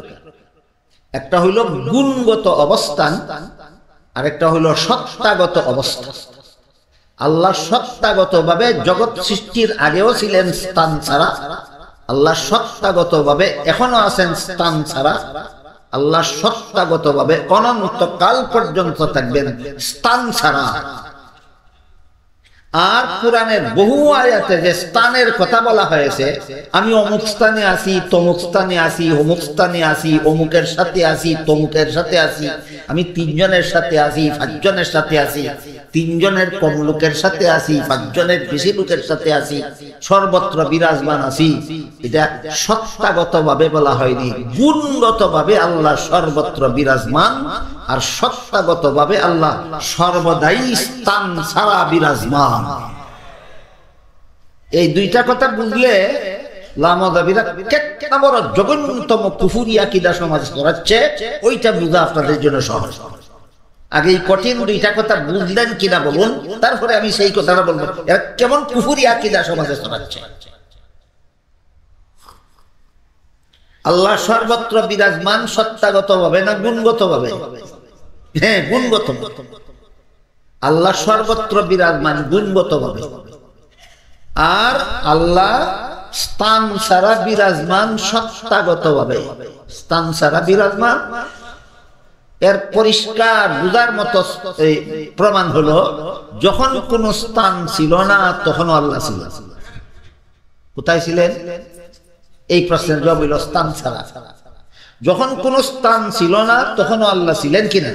একটা হইল গুণগত অবস্থান আর একটা হইল সত্তাগত অবস্থান। আল্লাহ সত্তাগত ভাবে জগৎ সৃষ্টির আগেও ছিলেন স্থান ছাড়া, আল্লাহ সত্তাগত ভাবে এখনো আছেন স্থান ছাড়া, আল্লাহ সত্তাগত ভাবে অনন্তকাল পর্যন্ত থাকবেন স্থান ছাড়া। আর কোরআনের বহু আয়াতে যে স্থানের কথা বলা হয়েছে, আমি অমুক স্থানে আছি, তমুক স্থানে আছি, অমুক স্থানে আছি, অমুকের সাথে আছি, তমুকের সাথে আছি, আমি তিনজনের সাথে আছি, পাঁচজনের সাথে আছি, তিনজনের কম লোকের সাথে আছি, পাঁচজনের বেশি লোকের সাথে আছি, সর্বত্র বিরাজমান আছি, এটা সত্তাগত ভাবে বলা হয়নি। গুণগত ভাবে আল্লাহ সর্বত্র বিরাজমান, আর সত্তাগত ভাবে আল্লাহ সর্বদাই স্থান ছাড়া বিরাজমান। এই দুইটা কথা বুঝলে লামাযাবিরা কেতনা বড় জঘন্যতম কুফরি আকীদা সমাজ করাচ্ছে, ওইটা বুঝা আপনাদের জন্য সহজ। আগে এই কঠিন দুইটা কথা বুঝলেন কিনা বলুন, তারপরে আমি সেই কথাটা বলবো এরা কেমন কুফরি আকীদা সমাজে ছড়াচ্ছে। আল্লাহ সর্বত্র বিরাজমান সত্তাগত ভাবে না গুণগত ভাবে? হ্যাঁ, গুণগত। আল্লাহ সর্বত্র বিরাজমান গুণগত ভাবে, আর আল্লাহ স্থান ছাড়া বিরাজমান সত্তাগত ভাবে। স্থান ছাড়া বিরাজমান এর পরিষ্কার বুঝার মতো প্রমাণ হলো, যখন কোন স্থান ছিল না তখনও আল্লাহ ছিল। কোথায় ছিলেন? এই প্রশ্নের জবাব হইল স্থান ছাড়া। যখন কোন স্থান ছিল না তখনও আল্লাহ ছিলেন কিনা?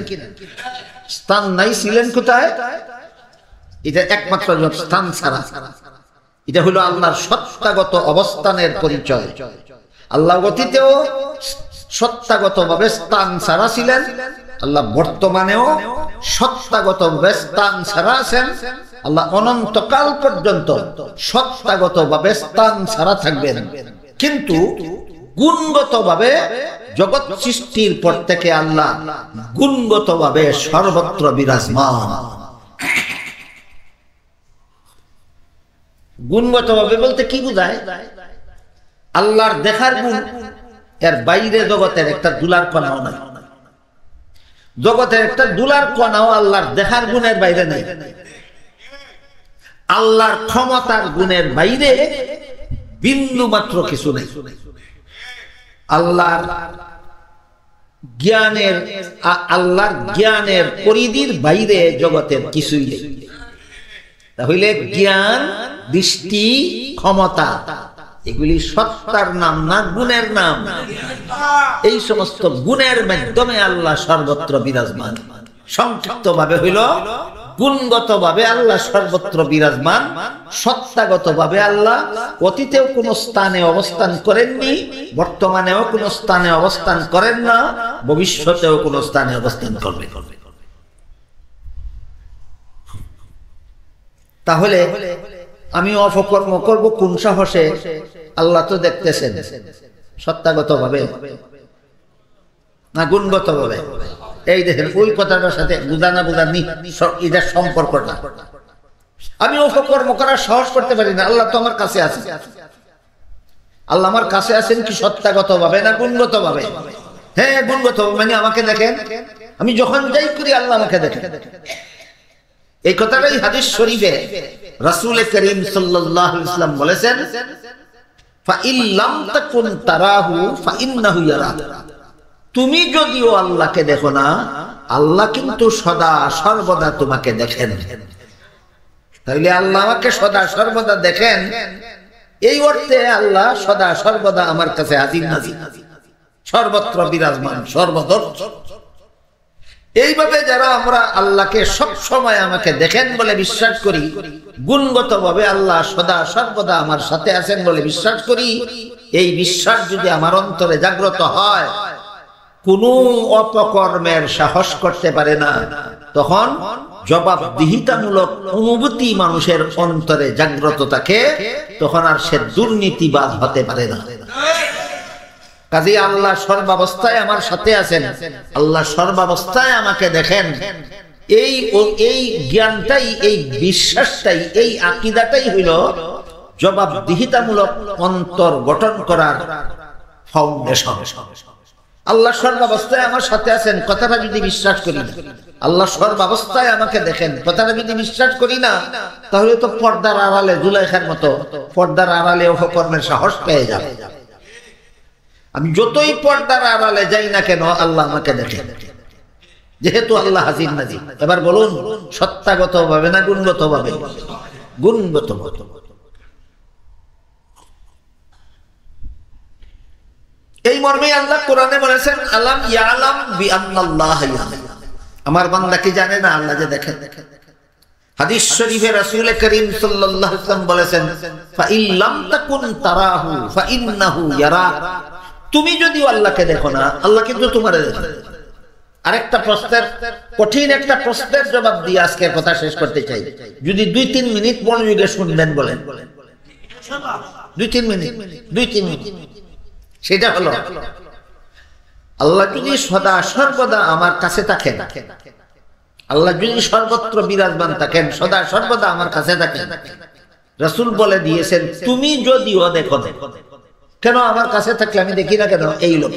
স্থান নাই, ছিলেন কোথায়? এটা একমাত্র স্থান ছাড়া। এটা হলো আল্লাহর সত্তাগত অবস্থানের পরিচয়। আল্লাহ অতীতেও সত্তাগত ভাবে স্থান ছাড়া ছিলেন, আল্লাহ বর্তমানেও সত্তাগত ভাবে স্থান ছাড়া আছেন, আল্লাহ অনন্তকাল পর্যন্ত সত্তাগত ভাবে স্থান ছাড়া থাকবেন। কিন্তু গুণগত ভাবে জগৎ সৃষ্টির পর থেকে আল্লাহ গুণগত ভাবে সর্বত্র বিরাজমান। গুণগত ভাবে বলতে কি বোঝায়? আল্লাহর দেখার গুণ, এর বাইরে জগতের একটা দুলার কণাও নাই। জগতের একটা দুলার কণাও আল্লাহর দেখার গুণের বাইরে নাই। আল্লাহর ক্ষমতার গুণের বাইরে বিন্দু মাত্র কিছু নেই। আল্লাহর জ্ঞানের পরিধির বাইরে জগতের কিছুই নেই। তাহলে জ্ঞান দৃষ্টি, ক্ষমতা, এগুলি সত্তার নাম না গুণের নাম। এই সমস্ত গুণের মাধ্যমে আল্লাহ সর্বত্র বিরাজমান। সংক্ষিপ্ত ভাবে হইল, গুণগত ভাবে আল্লাহ সর্বত্র বিরাজমান, সত্তাগত ভাবে আল্লাহ অতীতেও কোন স্থানে অবস্থান করেননি, বর্তমানেও কোন স্থানে অবস্থান করেন না, ভবিষ্যতেও কোন স্থানে অবস্থান করবে। তাহলে আমি অপকর্ম করব কোন সাহসে? আল্লাহ তো দেখতেছেন। সত্তাগত ভাবে না গুণগত ভাবে? এই দেখেন, ওই কথাটার সাথে বুঝা না বুঝা এটার সম্পর্কটা। আমি অপকর্ম করার সাহস করতে পারি না, আল্লাহ তো আমার কাছে আছে। আল্লাহ আমার কাছে আছেন কি সত্তাগত ভাবে না গুণগত ভাবে? হ্যাঁ, গুণগত ভাবে, মানে আমাকে দেখেন, আমি যখন যাই করি আল্লাহ আমাকে দেখেন। এই কথাটাই হাদিস শরীফে রাসূল করিম সাল্লাল্লাহু আলাইহি ওয়াসাল্লাম বলেছেন, ফাইন লাম তাকুন তারাহু ফাইন্নাহু ইয়ারাক। তুমি যদিও আল্লাহকে দেখো না, আল্লাহ কিন্তু সদা সর্বদা তোমাকে দেখেন। তাহলে আল্লাহ আমাকে সদা সর্বদা দেখেন, এই অর্থে আল্লাহ সদা সর্বদা আমার কাছে হাজির নাজির, সর্বত্র বিরাজমান, সর্বদর। এইভাবে যারা আমরা আল্লাহকে সব সময় আমাকে দেখেন বলে বিশ্বাস করি, গুণগত ভাবে আল্লাহ সদা সর্বদা আমার সাথে আছেন বলে বিশ্বাস করি, এই বিশ্বাস যদি আমার অন্তরে জাগ্রত হয়, কোনো অপকর্মের সাহস করতে পারে না, তখন জবাবদিহিতামূলক অনুভূতি মানুষের অন্তরে জাগ্রত থাকে, তখন আর সে দুর্নীতিবাজ হতে পারে না। কাজে আল্লাহ সর্বাবস্থায় আমার সাথে আছেন, আল্লাহ সর্বাবস্থায় আমাকে দেখেন, এই জ্ঞানটাই, এই বিশ্বাসটাই, এই আকীদাটাই হইল জবাবদিহিতামূলক অন্তর গঠন করার ফাউন্ডেশন। আল্লাহ সর্বাবস্থায় আমার সাথে আছেন কথাটা যদি বিশ্বাস করি না, আল্লাহ সর্বাবস্থায় আমাকে দেখেন কথাটা যদি বিশ্বাস করি না, তাহলে তো পর্দার আড়ালে জুলাইখার মতো পর্দার আড়ালে অপকর্মের সাহস পেয়ে যাবে। আমি যতই পর্দার আড়ালে যাই না কেন, আল্লাহ আমাকে দেখেন, যেহেতু আল্লাহ হাজির নাজির। এবার বলুন, সত্তাগত ভাবে না গুণগত ভাবে? গুণগত ভাবে। এই মর্মে আল্লাহ কোরআনে বলেছেন, আলাম ইয়ালাম বিআন্নাল্লাহ ইয়ালাম। আমার বান্দা কি জানে না আল্লাহ যে দেখেন? হাদিস শরীফে রাসূল করিম সাল্লাল্লাহু আলাইহি ওয়াসাল্লাম বলেছেন, ফাইন লাম তাকুন তারাহু ফাইন্নাহু ইয়ারাক। তুমি যদি আল্লাহকে দেখো না, আল্লাহ কিন্তু তোমারে দেখেন। আরেকটা প্রশ্নের, কঠিন একটা প্রশ্নের জবাব দিয়ে আজকের কথা শেষ করতে চাই। যদি 2-3 মিনিট মনোযোগে শুনবেন, বলেন 2-3 মিনিট। সেটা হলো, আল্লাহ যদি সদা সর্বদা আমার কাছে থাকেন, আল্লাহ যদি সর্বত্র বিরাজমান থাকেন, সদা সর্বদা আমার কাছে থাকেন, রাসূল বলে দিয়েছেন, তুমি যদিও দেখো না কেন, আমার কাছে থাকলে আমি দেখি না কেন? এই লোক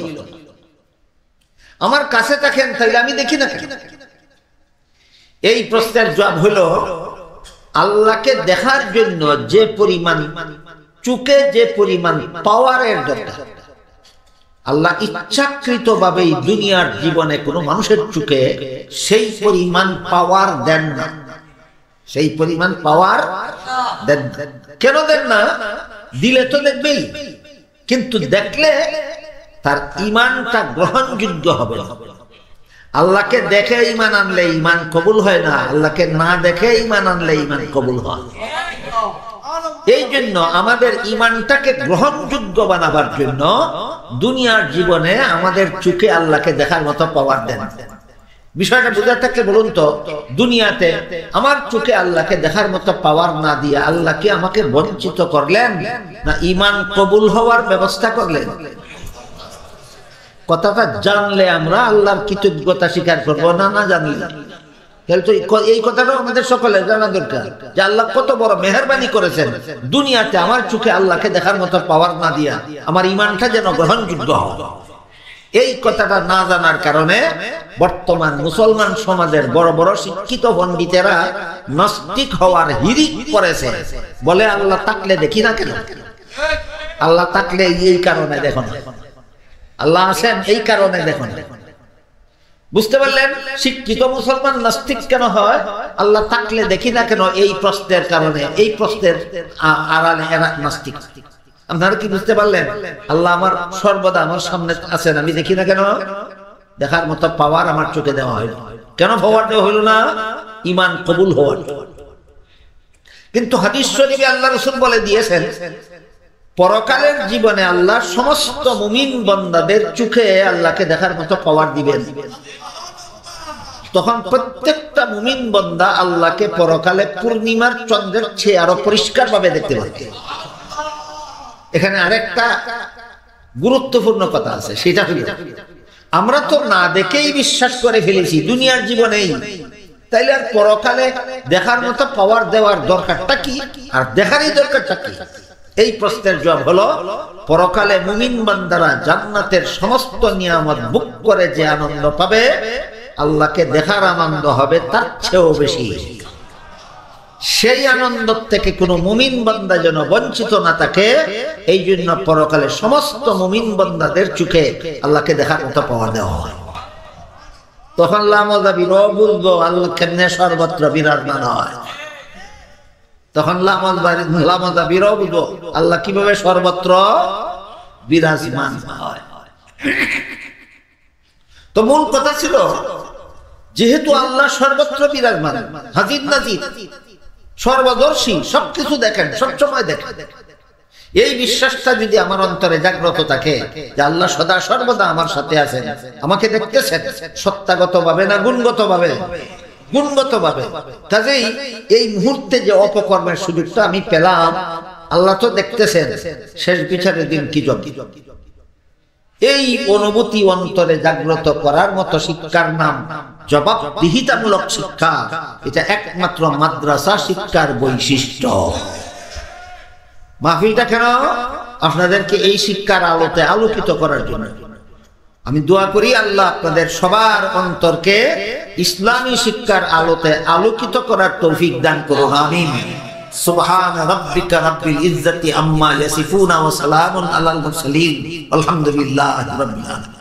আমার কাছে থাকেন, তাইলে আমি দেখি না কেন? এই প্রশ্নের জবাব হলো, আল্লাহকে দেখার জন্য যে পরিমাণ চোখে যে পরিমাণ পাওয়ারের দরকার, আল্লাহ ইচ্ছাকৃতভাবেই দুনিয়ার জীবনে কোনো মানুষের চোখে সেই পরিমাণ পাওয়ার দেন না। সেই পরিমাণ পাওয়ার দেন। কেন দেন না? দিলে তো দেখবেই, কিন্তু দেখলে তার ঈমানটা গ্রহণযোগ্য হবে না। আল্লাহকে দেখে ঈমান আনলে ঈমান কবুল হয় না, আল্লাহকে না দেখে ঈমান আনলে ঈমান কবুল হয়। এই জন্য আমাদের ঈমানটাকে গ্রহণযোগ্য বানাবার জন্য দুনিয়ার জীবনে আমাদের চোখে আল্লাহকে দেখার মতো পাওয়ার দেন। বিষয়টা বুঝা থাকলে বলুন তো, দুনিয়াতে আমার চোখে আল্লাহকে দেখার মতো পাওয়ার না দিয়ে আল্লাহ কি আমাকে বঞ্চিত করলেন, না ঈমান কবুল হওয়ার ব্যবস্থা করলেন? কথাটা জানলে আমরা আল্লাহর কৃতজ্ঞতা স্বীকার করব না, না জানলে? এই কথাটাও আমাদের সকলের জানা দরকার যে আল্লাহ কত বড় মেহেরবানি করেছেন, দুনিয়াতে আমার চোখে আল্লাহকে দেখার মতো পাওয়ার না দিয়া আমার ঈমানটা যেন গ্রহণযোগ্য হয়। এই কথাটা না জানার কারণে বর্তমান মুসলমান সমাজের বড় বড় শিক্ষিত পণ্ডিতেরা নাস্তিক হওয়ার হিড়িক করেছে। বলে আল্লাহ থাকলে দেখি না কেন? আল্লাহ থাকলে এই কারণে দেখো না, আল্লাহ আছেন এই কারণে দেখো না। বুঝতে পারলেন? শিক্ষিত মুসলমান নাস্তিক কেন হয়? আল্লাহ থাকলে দেখি না কেন এই প্রশ্নের কারণে, এই প্রশ্নের আড়ালে এরা নাস্তিক। আপনারা কি বুঝতে পারলেন? আল্লাহ আমার সর্বদা আমার সামনে আছেন, আমি দেখি না কেন? দেখার মতো পাওয়ার আমার চোখে দেওয়া হইল কেন? পাওয়ার দেওয়া হইল না ঈমান কবুল হওয়ার। কিন্তু হাদিস শরীফে আল্লাহ রাসূল বলে দিয়েছেন, পরকালের জীবনে আল্লাহ সমস্ত মুমিন বান্দাদের চোখে আল্লাহকে দেখার মতো পাওয়ার দিবেন। তখন প্রত্যেকটা মুমিন বান্দা আল্লাহকে পরকালে পূর্ণিমার চন্দ্রের চেয়ে আরো পরিষ্কার ভাবে দেখতে পাবে। এখানে আরেকটা গুরুত্বপূর্ণ কথা আছে, সেটা হলো আমরা তো না দেখেই বিশ্বাস করে ফেলেছি দুনিয়ার জীবনেই, তাইলে আর পরকালে দেখার মতো পাওয়ার দেওয়ার দরকারটা কি, আর দেখারই দরকারটা কি? এই প্রশ্নের জবাব হলো, পরকালে মুমিন বান্দারা জান্নাতের সমস্ত নিয়ামত ভোগ করে যে আনন্দ পাবে, আল্লাহকে দেখার আনন্দ হবে তার চেয়েও বেশি। সেই আনন্দ থেকে কোনো মুমিন বান্দা যেন বঞ্চিত না থাকে, এই জন্য পরকালে সমস্ত মুমিন বান্দাদের চোখে আল্লাহকে দেখার মতো পাওয়ার দেওয়া হয়। তখন লামজাবিরও বুঝবো আল্লাহ কেমনে সর্বত্র বিরাজমান হয়। তখন লামজাবিরও বুঝবো আল্লাহ কিভাবে সর্বত্র বিরাজমান হয়। তো মূল কথা ছিল, যেহেতু আল্লাহ সর্বত্র বিরাজমান, হাজির নাজির, সর্বদর্শী, সবকিছু দেখেন, সবসময় দেখেন, এই বিশ্বাসটা যদি আমার অন্তরে জাগ্রত থাকে যে আল্লাহ সদা সর্বদা আমার সাথে আছেন, আমাকে দেখতেছেন, সত্তাগত ভাবে না গুণগত ভাবে? গুণগত ভাবে। কাজেই এই মুহূর্তে যে অপকর্মের সুযোগটা আমি পেলাম, আল্লাহ তো দেখতেছেন, শেষ বিচারের দিন কি জবাব? এই অনুভূতি অন্তরে জাগ্রত করার মতো শিক্ষার নাম জবাবদিহিতামূলক শিক্ষা। এটা একমাত্র মাদ্রাসা শিক্ষার বৈশিষ্ট্য। মাহফিলটা কেন? আপনাদেরকে এই শিক্ষার আলোতে আলোকিত করার জন্য। আমি দোয়া করি আল্লাহ আপনাদের সবার অন্তরকে ইসলামী শিক্ষার আলোতে আলোকিত করার তৌফিক দান করুন, আমিন। সুবহান রাব্বিকা রাব্বিল ইজ্জাতি আম্মা ইয়াসিফুন ওয়া সালামুন আলাল মুরসালিন আলহামদুলিল্লাহি রাব্বিল আলামিন।